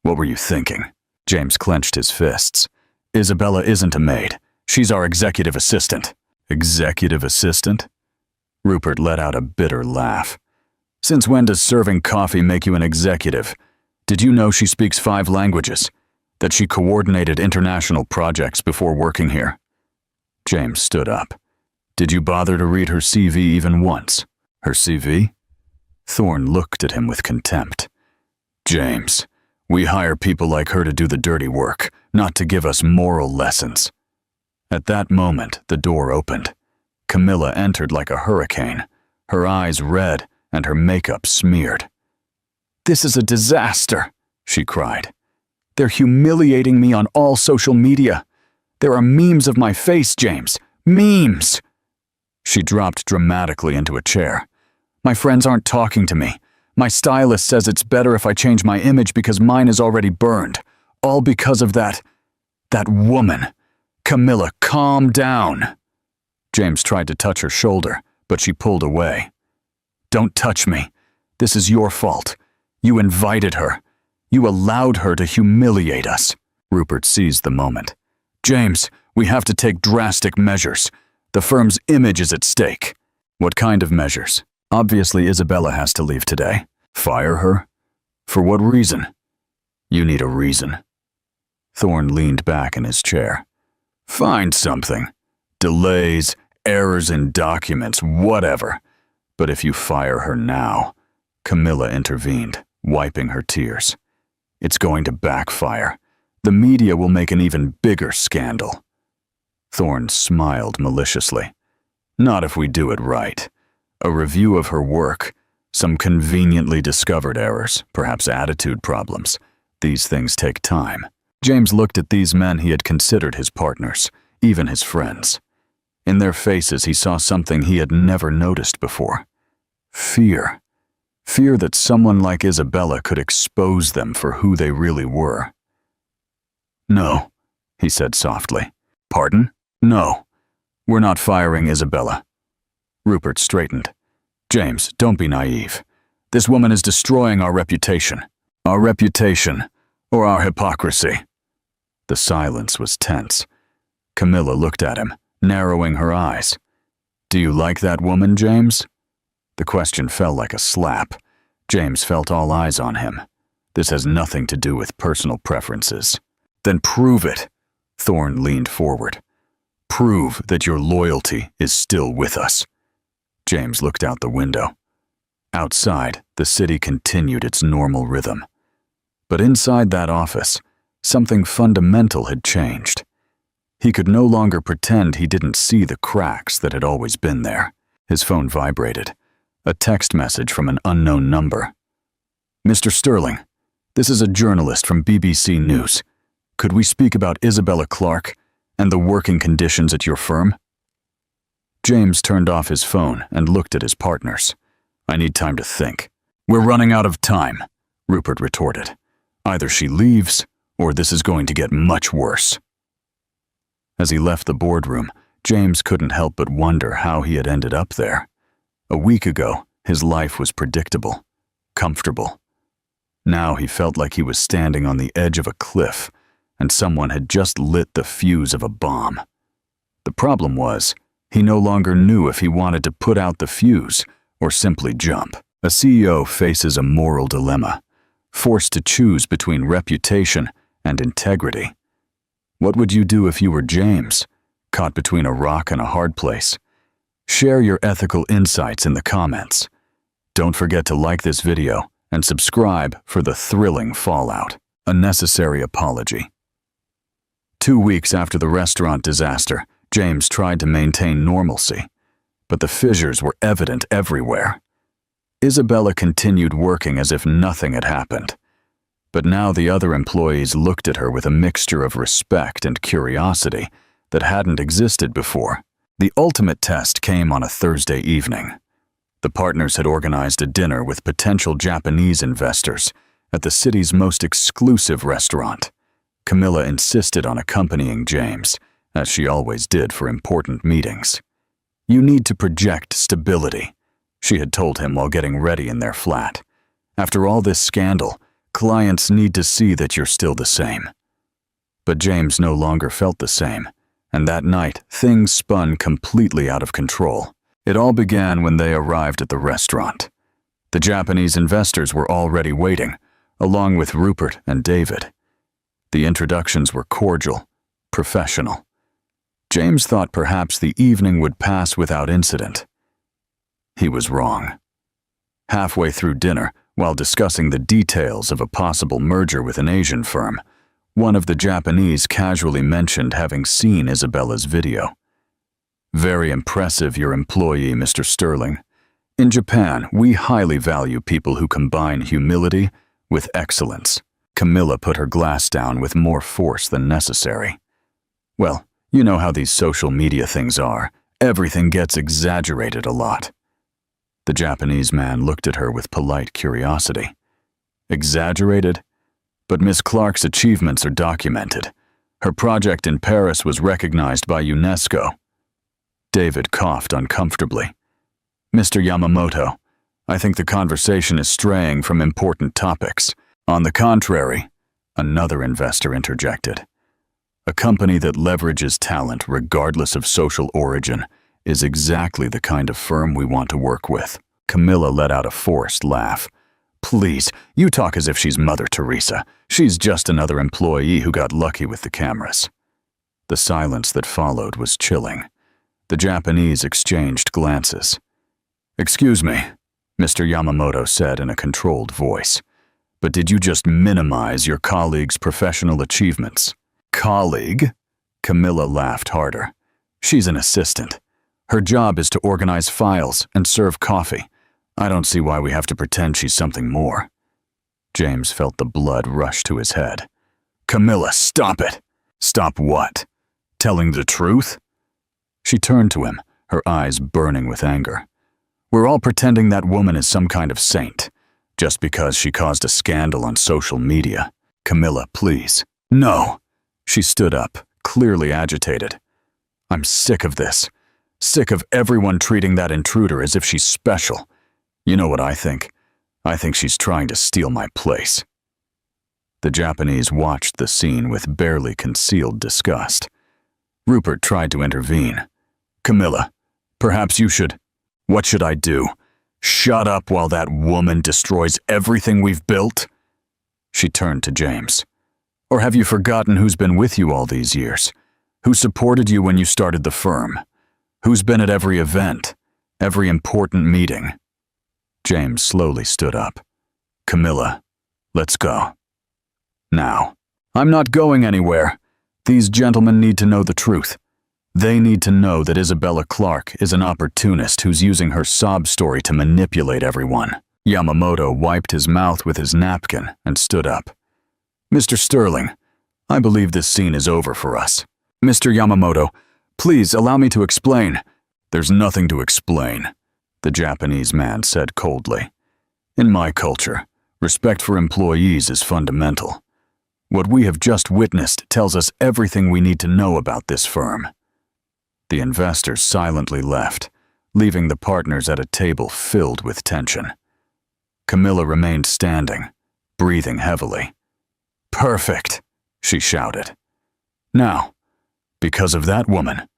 Speaker 1: What were you thinking? James clenched his fists. Isabella isn't a maid. She's our executive assistant. Executive assistant? Rupert let out a bitter laugh. Since when does serving coffee make you an executive? Did you know she speaks 5 languages? That she coordinated international projects before working here? James stood up. Did you bother to read her CV even once? Her CV? Thorne looked at him with contempt. James, we hire people like her to do the dirty work, not to give us moral lessons. At that moment, the door opened. Camilla entered like a hurricane, her eyes red and her makeup smeared. This is a disaster, she cried. They're humiliating me on all social media. There are memes of my face, James. Memes! She dropped dramatically into a chair. My friends aren't talking to me. My stylist says it's better if I change my image because mine is already burned. All because of that woman. Camilla, calm down. James tried to touch her shoulder, but she pulled away. Don't touch me. This is your fault. You invited her. You allowed her to humiliate us. Rupert seized the moment. James, we have to take drastic measures. The firm's image is at stake. What kind of measures? Obviously, Isabella has to leave today. Fire her? For what reason? You need a reason. Thorne leaned back in his chair. Find something. Delays, errors in documents, whatever. But if you fire her now, Camilla intervened, wiping her tears. It's going to backfire. The media will make an even bigger scandal. Thorne smiled maliciously. Not if we do it right. A review of her work, some conveniently discovered errors, perhaps attitude problems. These things take time. James looked at these men he had considered his partners, even his friends. In their faces he saw something he had never noticed before. Fear. Fear that someone like Isabella could expose them for who they really were. No, he said softly. Pardon? No. We're not firing Isabella. Rupert straightened. James, don't be naive. This woman is destroying our reputation. Our reputation, or our hypocrisy. The silence was tense. Camilla looked at him, narrowing her eyes. Do you like that woman, James? The question fell like a slap. James felt all eyes on him. This has nothing to do with personal preferences. Then prove it. Thorne leaned forward. Prove that your loyalty is still with us. James looked out the window. Outside, the city continued its normal rhythm. But inside that office, something fundamental had changed. He could no longer pretend he didn't see the cracks that had always been there. His phone vibrated. A text message from an unknown number. Mr. Sterling, this is a journalist from BBC News. Could we speak about Isabella Clarke and the working conditions at your firm? James turned off his phone and looked at his partners. I need time to think. We're running out of time, Rupert retorted. Either she leaves, or this is going to get much worse. As he left the boardroom, James couldn't help but wonder how he had ended up there. A week ago, his life was predictable, comfortable. Now he felt like he was standing on the edge of a cliff, and someone had just lit the fuse of a bomb. The problem was, he no longer knew if he wanted to put out the fuse or simply jump. A CEO faces a moral dilemma, forced to choose between reputation and integrity. What would you do if you were James, caught between a rock and a hard place? Share your ethical insights in the comments. Don't forget to like this video and subscribe for the thrilling fallout. A necessary apology. 2 weeks after the restaurant disaster, James tried to maintain normalcy, but the fissures were evident everywhere. Isabella continued working as if nothing had happened, but now the other employees looked at her with a mixture of respect and curiosity that hadn't existed before. The ultimate test came on a Thursday evening. The partners had organized a dinner with potential Japanese investors at the city's most exclusive restaurant. Camilla insisted on accompanying James, as she always did for important meetings. "You need to project stability," she had told him while getting ready in their flat. "After all this scandal, clients need to see that you're still the same." But James no longer felt the same, and that night things spun completely out of control. It all began when they arrived at the restaurant. The Japanese investors were already waiting, along with Rupert and David. The introductions were cordial, professional. James thought perhaps the evening would pass without incident. He was wrong. Halfway through dinner, while discussing the details of a possible merger with an Asian firm, one of the Japanese casually mentioned having seen Isabella's video. "Very impressive, your employee, Mr. Sterling. In Japan, we highly value people who combine humility with excellence." Camilla put her glass down with more force than necessary. "Well, you know how these social media things are. Everything gets exaggerated a lot." The Japanese man looked at her with polite curiosity. "Exaggerated? But Miss Clark's achievements are documented. Her project in Paris was recognized by UNESCO." David coughed uncomfortably. "Mr. Yamamoto, I think the conversation is straying from important topics." "On the contrary," another investor interjected. "A company that leverages talent regardless of social origin is exactly the kind of firm we want to work with." Camilla let out a forced laugh. "Please, you talk as if she's Mother Teresa. She's just another employee who got lucky with the cameras." The silence that followed was chilling. The Japanese exchanged glances. "Excuse me," Mr. Yamamoto said in a controlled voice, "but did you just minimize your colleague's professional achievements?" "Colleague?" Camilla laughed harder. "She's an assistant. Her job is to organize files and serve coffee. I don't see why we have to pretend she's something more." James felt the blood rush to his head. "Camilla, stop it!" "Stop what? Telling the truth?" She turned to him, her eyes burning with anger. "We're all pretending that woman is some kind of saint, just because she caused a scandal on social media. Camilla, please." "No." She stood up, clearly agitated. "I'm sick of this. Sick of everyone treating that intruder as if she's special. You know what I think? I think she's trying to steal my place." The Japanese watched the scene with barely concealed disgust. Rupert tried to intervene. "Camilla, perhaps you should—" "What should I do? Shut up while that woman destroys everything we've built?" She turned to James. "Or have you forgotten who's been with you all these years? Who supported you when you started the firm? Who's been at every event, every important meeting?" James slowly stood up. "Camilla, let's go. Now." "I'm not going anywhere. These gentlemen need to know the truth. They need to know that Isabella Clark is an opportunist who's using her sob story to manipulate everyone." Yamamoto wiped his mouth with his napkin and stood up. "Mr. Sterling, I believe this scene is over for us." "Mr. Yamamoto, please allow me to explain." "There's nothing to explain," the Japanese man said coldly. "In my culture, respect for employees is fundamental. What we have just witnessed tells us everything we need to know about this firm." The investors silently left, leaving the partners at a table filled with tension. Camilla remained standing, breathing heavily. "Perfect," she shouted. "Now, because of that woman,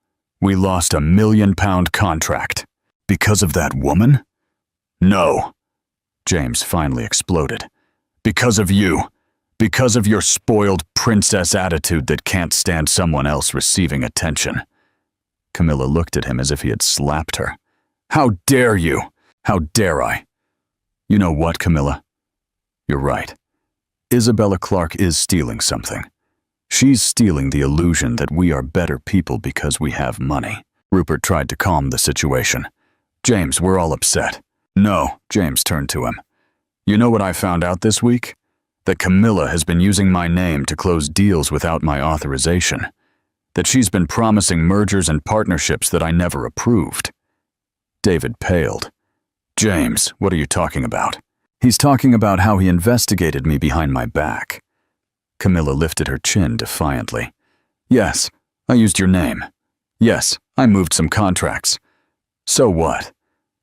Speaker 1: we lost a £1 million contract." "Because of that woman?" "No," James finally exploded. "Because of you. Because of your spoiled princess attitude that can't stand someone else receiving attention. Camilla looked at him as if he had slapped her. How dare you? How dare I? You know what, Camilla? You're right. Isabella Clarke is stealing something. She's stealing the illusion that we are better people because we have money. Rupert tried to calm the situation. James, we're all upset. No, James turned to him. You know what I found out this week? That Camilla has been using my name to close deals without my authorization. That she's been promising mergers and partnerships that I never approved. David paled. James, what are you talking about? He's talking about how he investigated me behind my back. Camilla lifted her chin defiantly. Yes, I used your name. Yes, I moved some contracts. So what?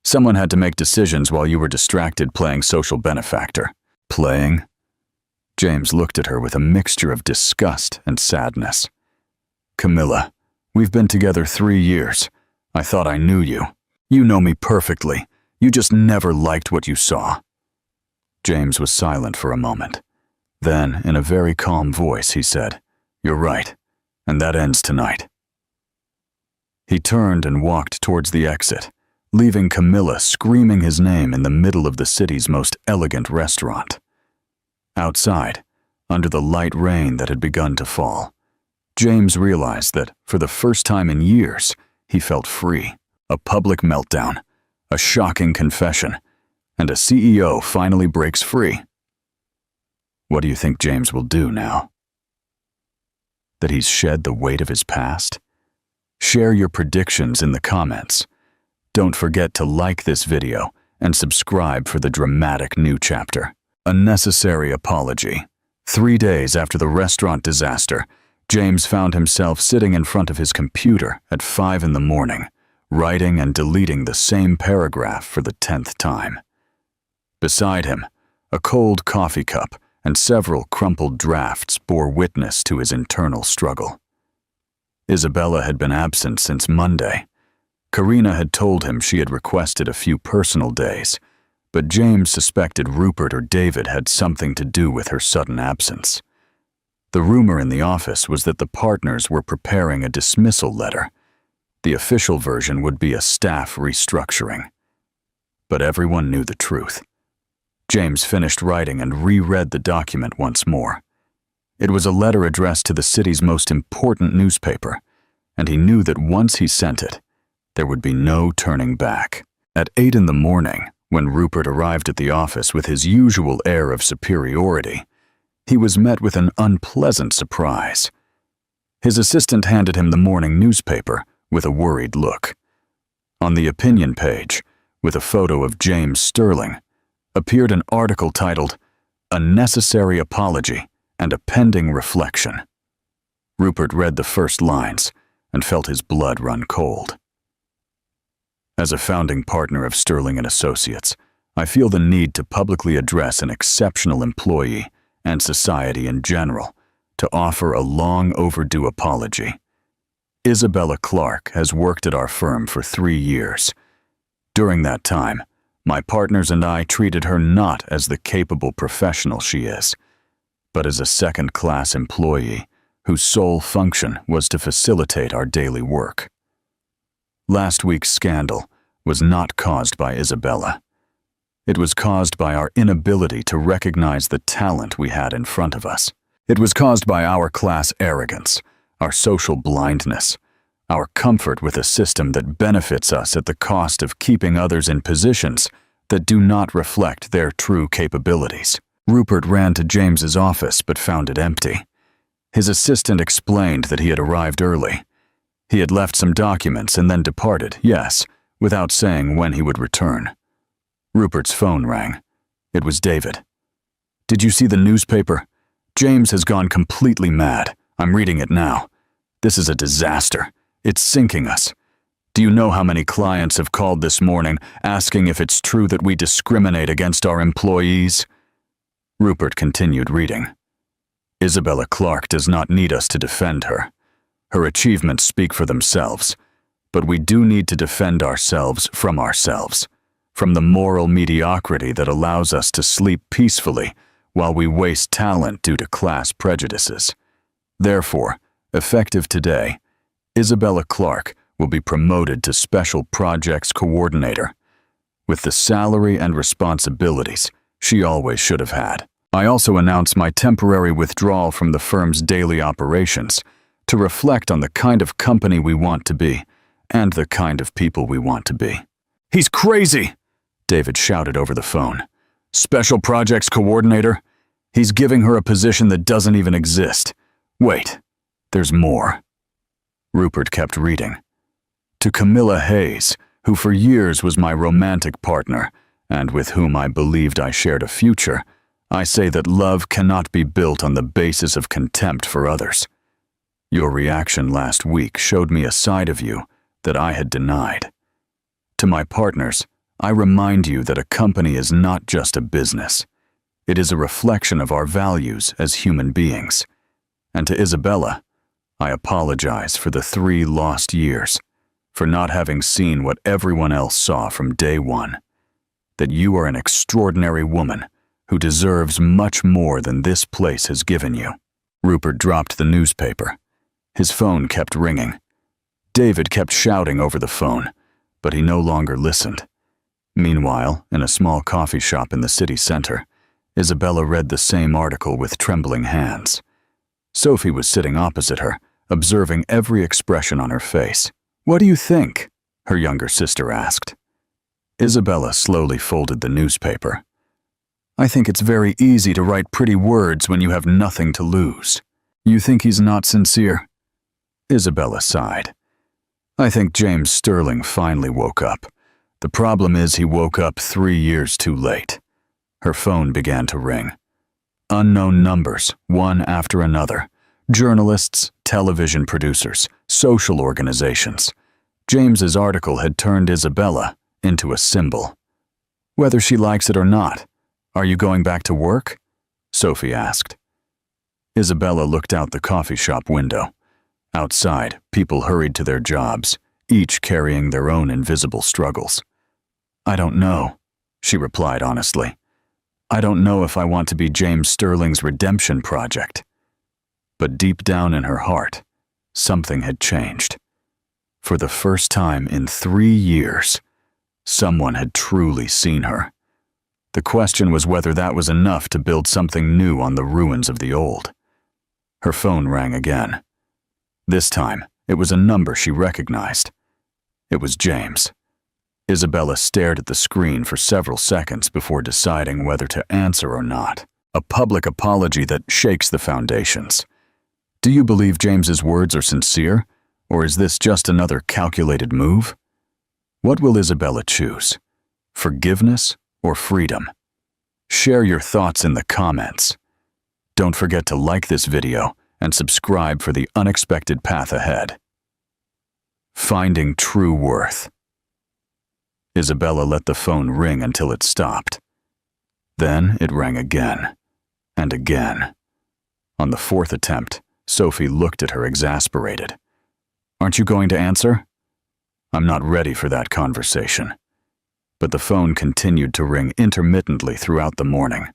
Speaker 1: Someone had to make decisions while you were distracted playing social benefactor. Playing? James looked at her with a mixture of disgust and sadness. Camilla, we've been together 3 years. I thought I knew you. You know me perfectly. You just never liked what you saw. James was silent for a moment. Then, in a very calm voice, he said, You're right, and that ends tonight. He turned and walked towards the exit, leaving Camilla screaming his name in the middle of the city's most elegant restaurant. Outside, under the light rain that had begun to fall, James realized that, for the first time in years, he felt free. A public meltdown, a shocking confession, and a CEO finally breaks free. What do you think James will do now? That he's shed the weight of his past? Share your predictions in the comments. Don't forget to like this video and subscribe for the dramatic new chapter. A necessary apology. 3 days after the restaurant disaster, James found himself sitting in front of his computer at 5 in the morning, writing and deleting the same paragraph for the 10th time. Beside him, a cold coffee cup and several crumpled drafts bore witness to his internal struggle. Isabella had been absent since Monday. Karina had told him she had requested a few personal days, but James suspected Rupert or David had something to do with her sudden absence. The rumor in the office was that the partners were preparing a dismissal letter. The official version would be a staff restructuring. But everyone knew the truth. James finished writing and reread the document once more. It was a letter addressed to the city's most important newspaper, and he knew that once he sent it, there would be no turning back. At 8 in the morning, when Rupert arrived at the office with his usual air of superiority, he was met with an unpleasant surprise. His assistant handed him the morning newspaper with a worried look. On the opinion page, with a photo of James Sterling, appeared an article titled, A Necessary Apology and a Pending Reflection. Rupert read the first lines and felt his blood run cold. As a founding partner of Sterling & Associates, I feel the need to publicly address an exceptional employee and society in general to offer a long overdue apology. Isabella Clarke has worked at our firm for 3 years. During that time, my partners and I treated her not as the capable professional she is, but as a second-class employee whose sole function was to facilitate our daily work. Last week's scandal was not caused by Isabella. It was caused by our inability to recognize the talent we had in front of us. It was caused by our class arrogance, our social blindness, our comfort with a system that benefits us at the cost of keeping others in positions that do not reflect their true capabilities. Rupert ran to James's office but found it empty. His assistant explained that he had arrived early. He had left some documents and then departed, yes, without saying when he would return. Rupert's phone rang. It was David. Did you see the newspaper? James has gone completely mad. I'm reading it now. This is a disaster. It's sinking us. Do you know how many clients have called this morning asking if it's true that we discriminate against our employees? Rupert continued reading. Isabella Clarke does not need us to defend her. Her achievements speak for themselves, but we do need to defend ourselves, from the moral mediocrity that allows us to sleep peacefully while we waste talent due to class prejudices. Therefore, effective today, Isabella Clark will be promoted to Special Projects Coordinator, with the salary and responsibilities she always should have had. I also announce my temporary withdrawal from the firm's daily operations to reflect on the kind of company we want to be and the kind of people we want to be. "He's crazy!" David shouted over the phone. "Special Projects Coordinator? He's giving her a position that doesn't even exist. Wait, there's more." Rupert kept reading. "To Camilla Hayes, who for years was my romantic partner, and with whom I believed I shared a future, I say that love cannot be built on the basis of contempt for others. Your reaction last week showed me a side of you that I had denied. To my partners, I remind you that a company is not just a business. It is a reflection of our values as human beings. And to Isabella, I apologize for the 3 lost years, for not having seen what everyone else saw from day one, that you are an extraordinary woman who deserves much more than this place has given you." Rupert dropped the newspaper. His phone kept ringing. David kept shouting over the phone, but he no longer listened. Meanwhile, in a small coffee shop in the city center, Isabella read the same article with trembling hands. Sophie was sitting opposite her, observing every expression on her face. "What do you think?" her younger sister asked. Isabella slowly folded the newspaper. "I think it's very easy to write pretty words when you have nothing to lose." "You think he's not sincere?" Isabella sighed. "I think James Sterling finally woke up. The problem is he woke up 3 years too late." Her phone began to ring. Unknown numbers, one after another. Journalists, television producers, social organizations. James's article had turned Isabella into a symbol. "Whether she likes it or not, are you going back to work?" Sophie asked. Isabella looked out the coffee shop window. Outside, people hurried to their jobs, each carrying their own invisible struggles. "I don't know," she replied honestly. "I don't know if I want to be James Sterling's redemption project." But deep down in her heart, something had changed. For the first time in 3 years, someone had truly seen her. The question was whether that was enough to build something new on the ruins of the old. Her phone rang again. This time, it was a number she recognized. It was James. Isabella stared at the screen for several seconds before deciding whether to answer or not. A public apology that shakes the foundations. Do you believe James's words are sincere, or is this just another calculated move? What will Isabella choose? Forgiveness or freedom? Share your thoughts in the comments. Don't forget to like this video and subscribe for the unexpected path ahead. Finding true worth. Isabella let the phone ring until it stopped. Then it rang again, and again. On the 4th attempt, Sophie looked at her exasperated. "Aren't you going to answer?" "I'm not ready for that conversation." But the phone continued to ring intermittently throughout the morning.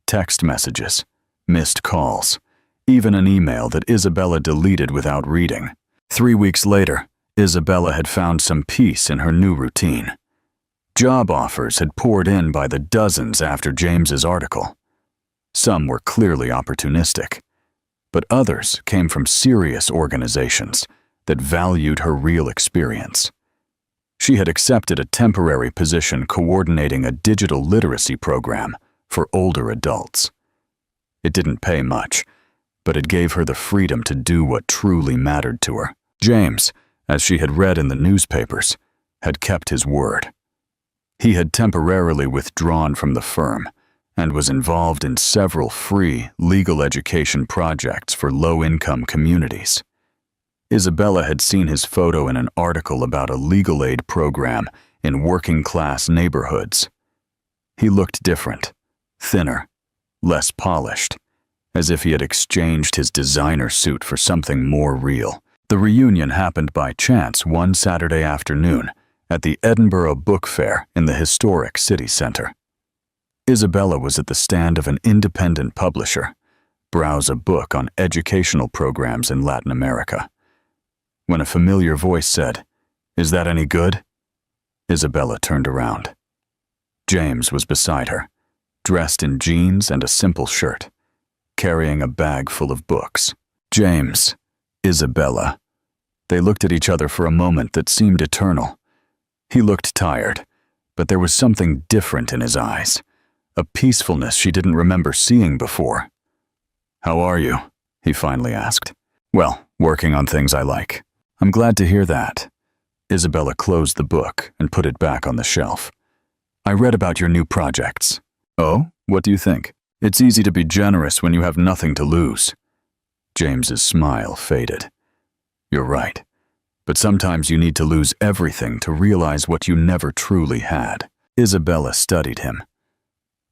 Speaker 1: Text messages, missed calls, even an email that Isabella deleted without reading. 3 weeks later, Isabella had found some peace in her new routine. Job offers had poured in by the dozens after James's article. Some were clearly opportunistic, but others came from serious organizations that valued her real experience. She had accepted a temporary position coordinating a digital literacy program for older adults. It didn't pay much, but it gave her the freedom to do what truly mattered to her. James, as she had read in the newspapers, had kept his word. He had temporarily withdrawn from the firm and was involved in several free legal education projects for low-income communities. Isabella had seen his photo in an article about a legal aid program in working-class neighborhoods. He looked different, thinner, less polished, as if he had exchanged his designer suit for something more real. The reunion happened by chance one Saturday afternoon at the Edinburgh Book Fair in the historic city centre. Isabella was at the stand of an independent publisher, browse a book on educational programs in Latin America. When a familiar voice said, "Is that any good?" Isabella turned around. James was beside her, dressed in jeans and a simple shirt, carrying a bag full of books. James, Isabella. They looked at each other for a moment that seemed eternal. He looked tired, but there was something different in his eyes, a peacefulness she didn't remember seeing before. "How are you?" he finally asked. "Well, working on things I like." "I'm glad to hear that." Isabella closed the book and put it back on the shelf. "I read about your new projects." "Oh, what do you think?" "It's easy to be generous when you have nothing to lose." James's smile faded. "You're right. But sometimes you need to lose everything to realize what you never truly had." Isabella studied him.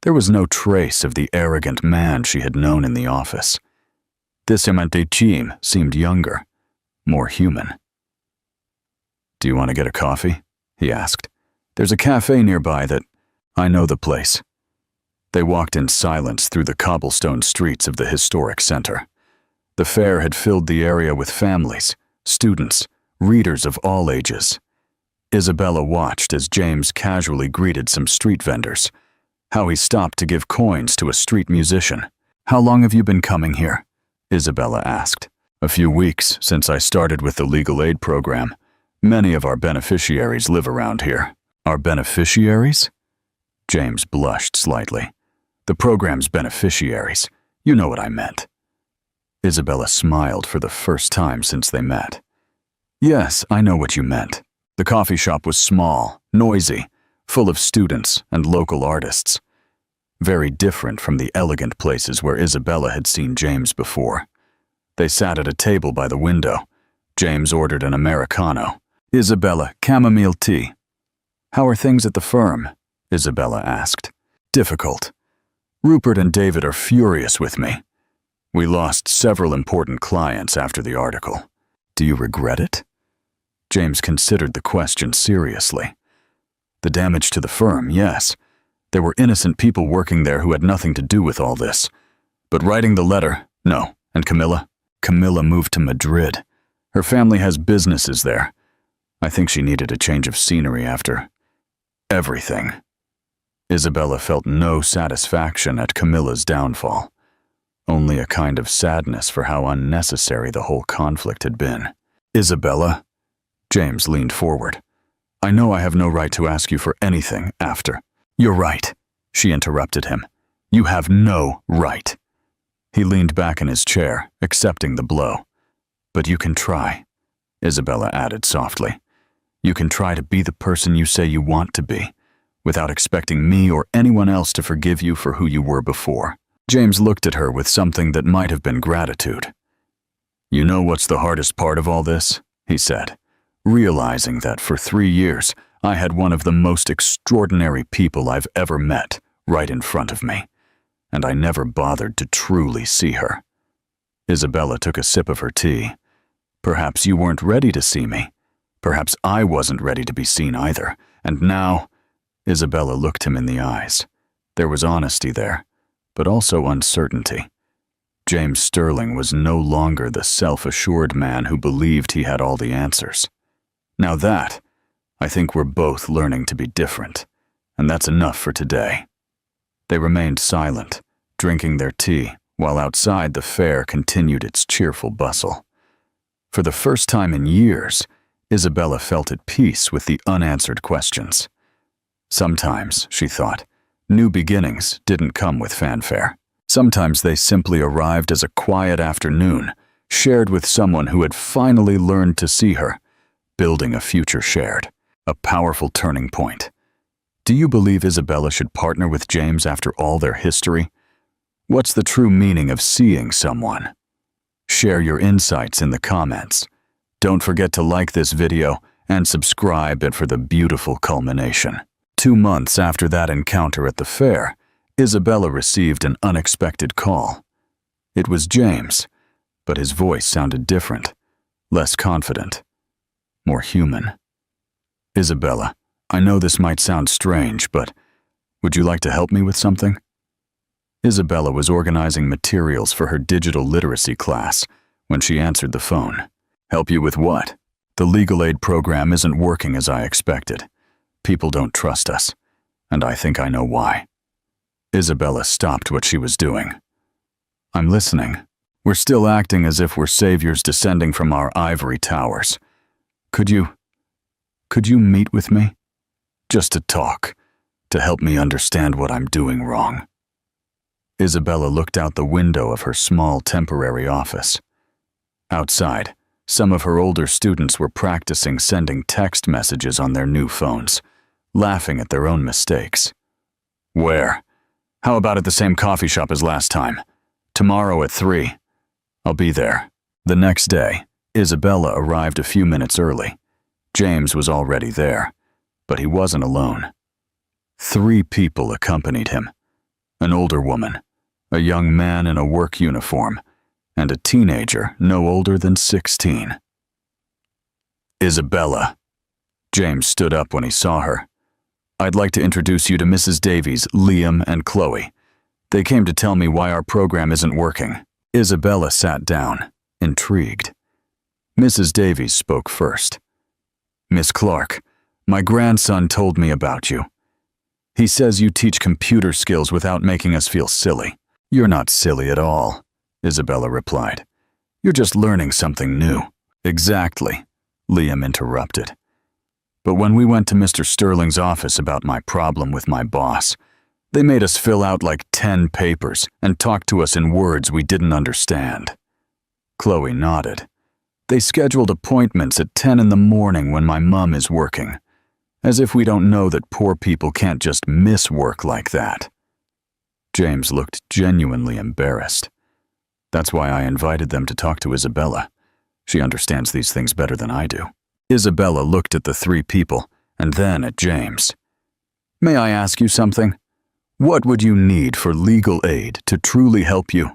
Speaker 1: There was no trace of the arrogant man she had known in the office. This Amante Chim seemed younger, more human. "Do you want to get a coffee?" he asked. "There's a cafe nearby that—" "I know the place." They walked in silence through the cobblestone streets of the historic center. The fair had filled the area with families, students, readers of all ages. Isabella watched as James casually greeted some street vendors, how he stopped to give coins to a street musician. "How long have you been coming here?" Isabella asked. "A few weeks since I started with the legal aid program. Many of our beneficiaries live around here." "Our beneficiaries?" James blushed slightly. "The program's beneficiaries. You know what I meant." Isabella smiled for the first time since they met. "Yes, I know what you meant." The coffee shop was small, noisy, full of students and local artists. Very different from the elegant places where Isabella had seen James before. They sat at a table by the window. James ordered an Americano. "Isabella, chamomile tea." "How are things at the firm?" Isabella asked. "Difficult. Rupert and David are furious with me. We lost several important clients after the article." "Do you regret it?" James considered the question seriously. "The damage to the firm, yes. There were innocent people working there who had nothing to do with all this. But writing the letter, no. And Camilla?" "Camilla moved to Madrid. Her family has businesses there. I think she needed a change of scenery after everything." Isabella felt no satisfaction at Camilla's downfall, only a kind of sadness for how unnecessary the whole conflict had been. "Isabella?" James leaned forward. "I know I have no right to ask you for anything after." "You're right," she interrupted him. "You have no right." He leaned back in his chair, accepting the blow. "But you can try," Isabella added softly. "You can try to be the person you say you want to be, without expecting me or anyone else to forgive you for who you were before." James looked at her with something that might have been gratitude. "You know what's the hardest part of all this?" he said, realizing that for 3 years I had one of the most extraordinary people I've ever met right in front of me, and I never bothered to truly see her. Isabella took a sip of her tea. "Perhaps you weren't ready to see me. Perhaps I wasn't ready to be seen either, and now—" Isabella looked him in the eyes. There was honesty there, but also uncertainty. James Sterling was no longer the self-assured man who believed he had all the answers. Now that, I think we're both learning to be different, and that's enough for today. They remained silent, drinking their tea, while outside the fair continued its cheerful bustle. For the first time in years, Isabella felt at peace with the unanswered questions. Sometimes, she thought, new beginnings didn't come with fanfare. Sometimes they simply arrived as a quiet afternoon, shared with someone who had finally learned to see her, building a future shared, a powerful turning point. Do you believe Isabella should partner with James after all their history? What's the true meaning of seeing someone? Share your insights in the comments. Don't forget to like this video and subscribe for the beautiful culmination. 2 months after that encounter at the fair, Isabella received an unexpected call. It was James, but his voice sounded different, less confident, more human. "Isabella, I know this might sound strange, but Would you like to help me with something? Isabella was organizing materials for her digital literacy class when she answered the phone. Help you with what? The legal aid program isn't working as I expected. People don't trust us, and I think I know why. Isabella stopped what she was doing. I'm listening. We're still acting as if we're saviors descending from our ivory towers. Could you meet with me? Just to talk, to help me understand what I'm doing wrong. Isabella looked out the window of her small temporary office. Outside, some of her older students were practicing sending text messages on their new phones, laughing at their own mistakes. Where? How about at the same coffee shop as last time? Tomorrow at 3. I'll be there. The next day, Isabella arrived a few minutes early. James was already there, but he wasn't alone. 3 people accompanied him. An older woman, a young man in a work uniform, and a teenager no older than 16. Isabella. James stood up when he saw her. I'd like to introduce you to Mrs. Davies, Liam, and Chloe. They came to tell me why our program isn't working. Isabella sat down, intrigued. Mrs. Davies spoke first. Miss Clark, my grandson told me about you. He says you teach computer skills without making us feel silly. You're not silly at all, Isabella replied. You're just learning something new. Exactly, Liam interrupted. But when we went to Mr. Sterling's office about my problem with my boss, they made us fill out like 10 papers and talk to us in words we didn't understand. Chloe nodded. They scheduled appointments at 10 in the morning when my mom is working, as if we don't know that poor people can't just miss work like that. James looked genuinely embarrassed. That's why I invited them to talk to Isabella. She understands these things better than I do. Isabella looked at the 3 people and then at James. May I ask you something? What would you need for legal aid to truly help you?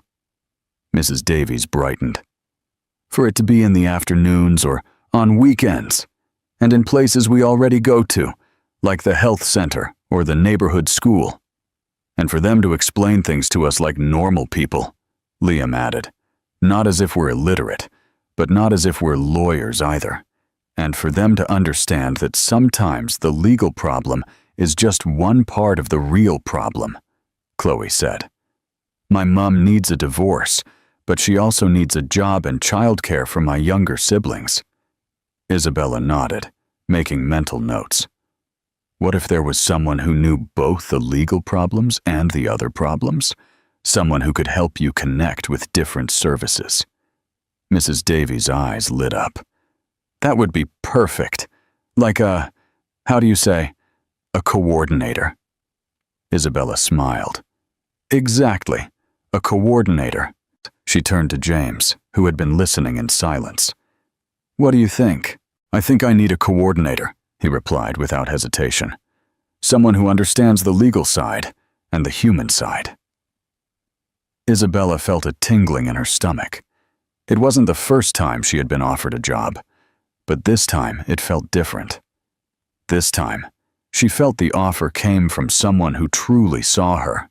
Speaker 1: Mrs. Davies brightened. For it to be in the afternoons or on weekends, and in places we already go to, like the health center or the neighborhood school. And for them to explain things to us like normal people, Liam added. Not as if we're illiterate, but not as if we're lawyers either. And for them to understand that sometimes the legal problem is just one part of the real problem, Chloe said. My mom needs a divorce, but she also needs a job and childcare for my younger siblings. Isabella nodded, making mental notes. What if there was someone who knew both the legal problems and the other problems? Someone who could help you connect with different services. Mrs. Davies' eyes lit up. That would be perfect. Like a coordinator. Isabella smiled. Exactly, a coordinator. She turned to James, who had been listening in silence. What do you think? I think I need a coordinator, he replied without hesitation. Someone who understands the legal side and the human side. Isabella felt a tingling in her stomach. It wasn't the first time she had been offered a job, but this time it felt different. This time, she felt the offer came from someone who truly saw her.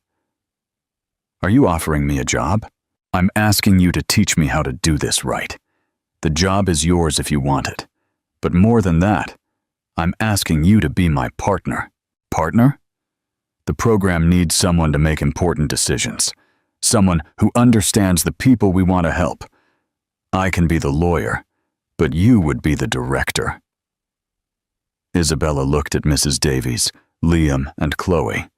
Speaker 1: Are you offering me a job? I'm asking you to teach me how to do this right. The job is yours if you want it. But more than that, I'm asking you to be my partner. Partner? The program needs someone to make important decisions. Someone who understands the people we want to help. I can be the lawyer, but you would be the director. Isabella looked at Mrs. Davies, Liam, and Chloe.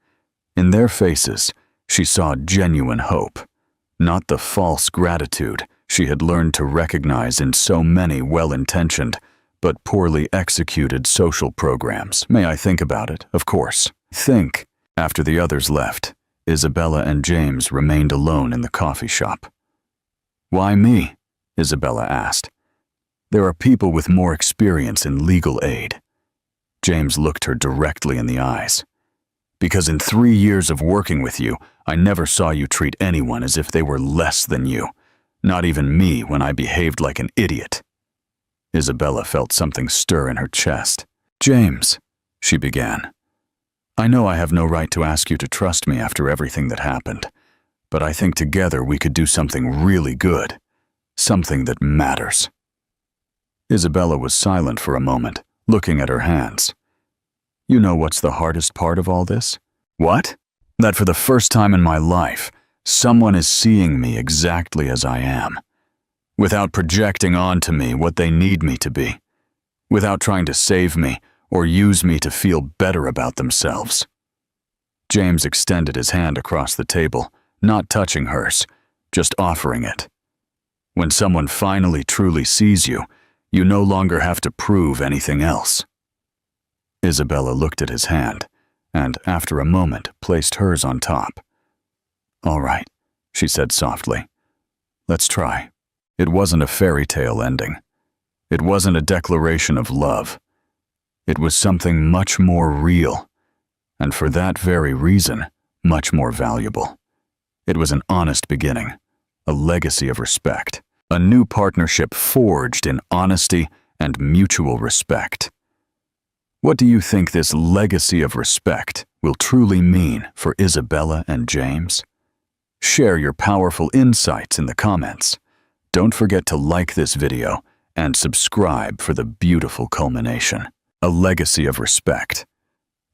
Speaker 1: In their faces, she saw genuine hope, not the false gratitude she had learned to recognize in so many well-intentioned but poorly executed social programs. May I think about it? Of course. Think. After the others left, Isabella and James remained alone in the coffee shop. Why me? Isabella asked. There are people with more experience in legal aid. James looked her directly in the eyes. Because in 3 years of working with you, I never saw you treat anyone as if they were less than you, not even me when I behaved like an idiot. Isabella felt something stir in her chest. James, she began. I know I have no right to ask you to trust me after everything that happened, but I think together we could do something really good, something that matters." Isabella was silent for a moment, looking at her hands. "You know what's the hardest part of all this?" "What?" "That for the first time in my life, someone is seeing me exactly as I am, without projecting onto me what they need me to be, without trying to save me or use me to feel better about themselves." James extended his hand across the table, not touching hers, just offering it. When someone finally truly sees you, you no longer have to prove anything else. Isabella looked at his hand, and after a moment placed hers on top. "All right," she said softly. "Let's try." It wasn't a fairy tale ending. It wasn't a declaration of love. It was something much more real, and for that very reason, much more valuable. It was an honest beginning, a legacy of respect, a new partnership forged in honesty and mutual respect. What do you think this legacy of respect will truly mean for Isabella and James? Share your powerful insights in the comments. Don't forget to like this video and subscribe for the beautiful culmination, a legacy of respect.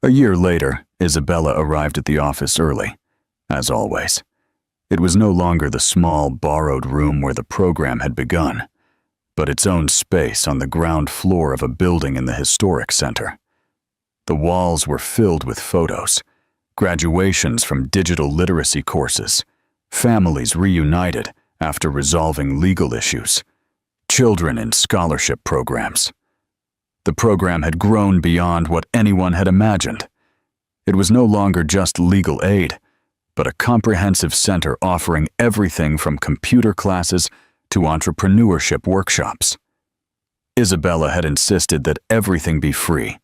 Speaker 1: A year later, Isabella arrived at the office early, as always. It was no longer the small, borrowed room where the program had begun, but its own space on the ground floor of a building in the historic center. The walls were filled with photos, graduations from digital literacy courses, families reunited after resolving legal issues, children in scholarship programs. The program had grown beyond what anyone had imagined. It was no longer just legal aid, but a comprehensive center offering everything from computer classes to entrepreneurship workshops. Isabella had insisted that everything be free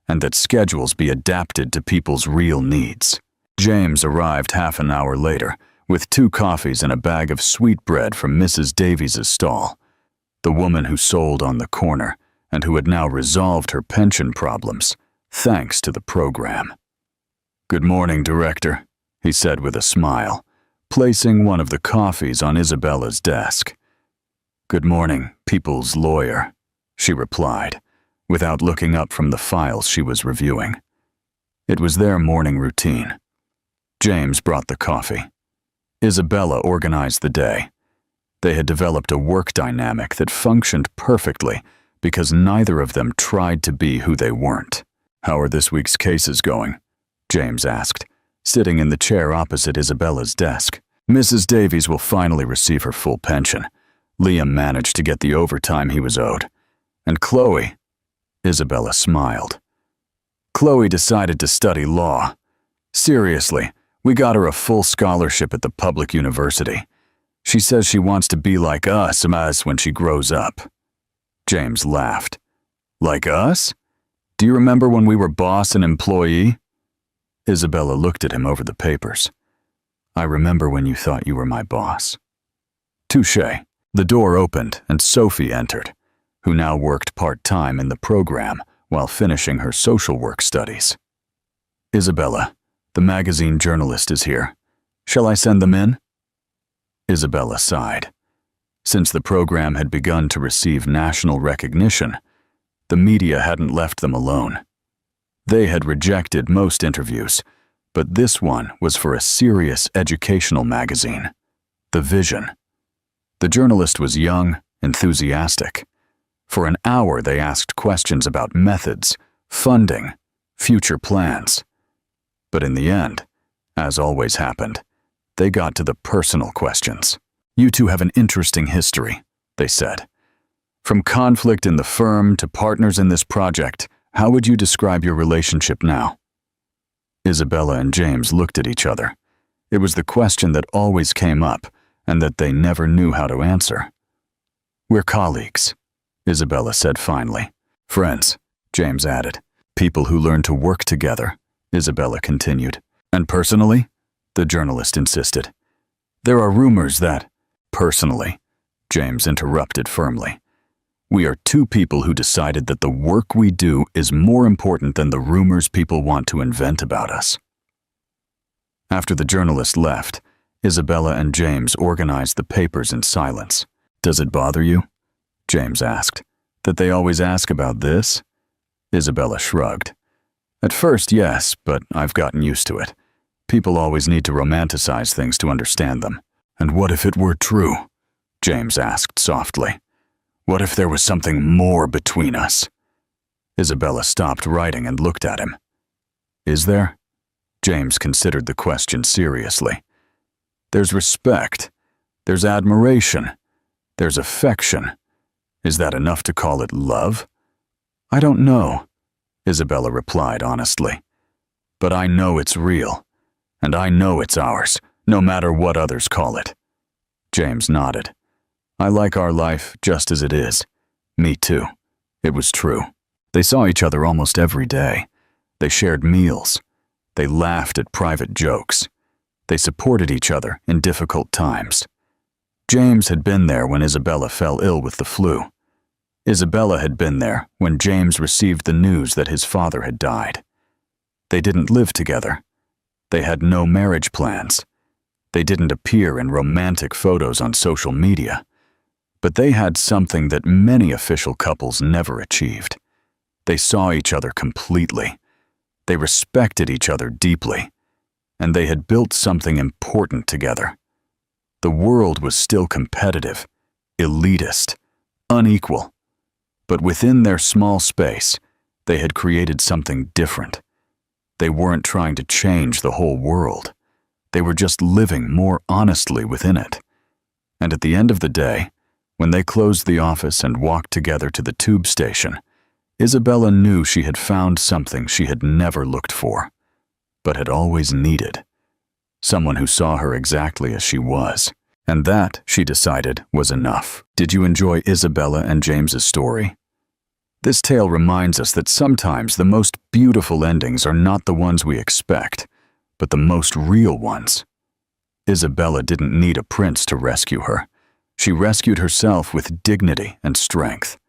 Speaker 1: and that schedules be adapted to people's real needs. James arrived half an hour later with 2 coffees and a bag of sweetbread from Mrs. Davies' stall, the woman who sold on the corner and who had now resolved her pension problems, thanks to the program. "Good morning, Director," he said with a smile, placing one of the coffees on Isabella's desk. "Good morning, People's Lawyer," she replied, without looking up from the files she was reviewing. It was their morning routine. James brought the coffee. Isabella organized the day. They had developed a work dynamic that functioned perfectly because neither of them tried to be who they weren't. "How are this week's cases going?" James asked, sitting in the chair opposite Isabella's desk. "Mrs. Davies will finally receive her full pension. Liam managed to get the overtime he was owed. And Chloe," Isabella smiled. "Chloe decided to study law. Seriously, we got her a full scholarship at the public university. She says she wants to be like us when she grows up." James laughed. "Like us? Do you remember when we were boss and employee?" Isabella looked at him over the papers. "I remember when you thought you were my boss." "Touché." The door opened and Sophie entered, who now worked part-time in the program while finishing her social work studies. "Isabella, the magazine journalist is here. Shall I send them in?" Isabella sighed. Since the program had begun to receive national recognition, the media hadn't left them alone. They had rejected most interviews, but this one was for a serious educational magazine, The Vision. The journalist was young, enthusiastic. For an hour they asked questions about methods, funding, future plans. But in the end, as always happened, they got to the personal questions. "You two have an interesting history," they said. "From conflict in the firm to partners in this project, how would you describe your relationship now?" Isabella and James looked at each other. It was the question that always came up and that they never knew how to answer. "We're colleagues," Isabella said finally. "Friends," James added. "People who learn to work together," Isabella continued. "And personally?" the journalist insisted. "There are rumors that—" "Personally," James interrupted firmly. We are two people who decided that the work we do is more important than the rumors people want to invent about us. After the journalist left, Isabella and James organized the papers in silence. "Does it bother you?" James asked. "That they always ask about this?" Isabella shrugged. "At first, yes, but I've gotten used to it. People always need to romanticize things to understand them." "And what if it were true?" James asked softly. "What if there was something more between us?" Isabella stopped writing and looked at him. "Is there?" James considered the question seriously. "There's respect. There's admiration. There's affection. Is that enough to call it love?" "I don't know," Isabella replied honestly. "But I know it's real, and I know it's ours, no matter what others call it." James nodded. "I like our life just as it is." "Me too." It was true. They saw each other almost every day. They shared meals. They laughed at private jokes. They supported each other in difficult times. James had been there when Isabella fell ill with the flu. Isabella had been there when James received the news that his father had died. They didn't live together. They had no marriage plans. They didn't appear in romantic photos on social media. But they had something that many official couples never achieved. They saw each other completely. They respected each other deeply. And they had built something important together. The world was still competitive, elitist, unequal. But within their small space, they had created something different. They weren't trying to change the whole world. They were just living more honestly within it. And at the end of the day, when they closed the office and walked together to the tube station, Isabella knew she had found something she had never looked for, but had always needed. Someone who saw her exactly as she was. And that, she decided, was enough. Did you enjoy Isabella and James's story? This tale reminds us that sometimes the most beautiful endings are not the ones we expect, but the most real ones. Isabella didn't need a prince to rescue her. She rescued herself with dignity and strength.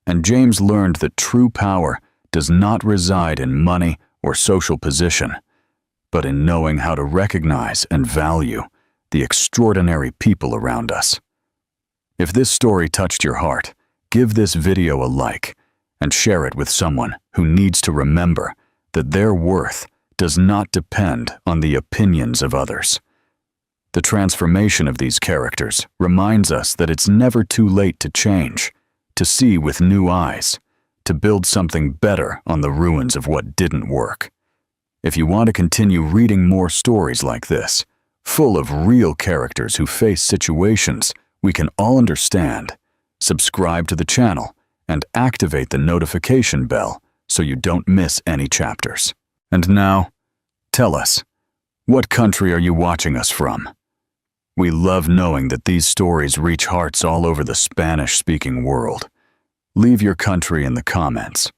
Speaker 1: And James learned that true power does not reside in money or social position, but in knowing how to recognize and value the extraordinary people around us. If this story touched your heart, give this video a like and share it with someone who needs to remember that their worth does not depend on the opinions of others. The transformation of these characters reminds us that it's never too late to change, to see with new eyes, to build something better on the ruins of what didn't work. If you want to continue reading more stories like this, full of real characters who face situations we can all understand, subscribe to the channel and activate the notification bell so you don't miss any chapters. And now, tell us, what country are you watching us from? We love knowing that these stories reach hearts all over the Spanish-speaking world. Leave your country in the comments.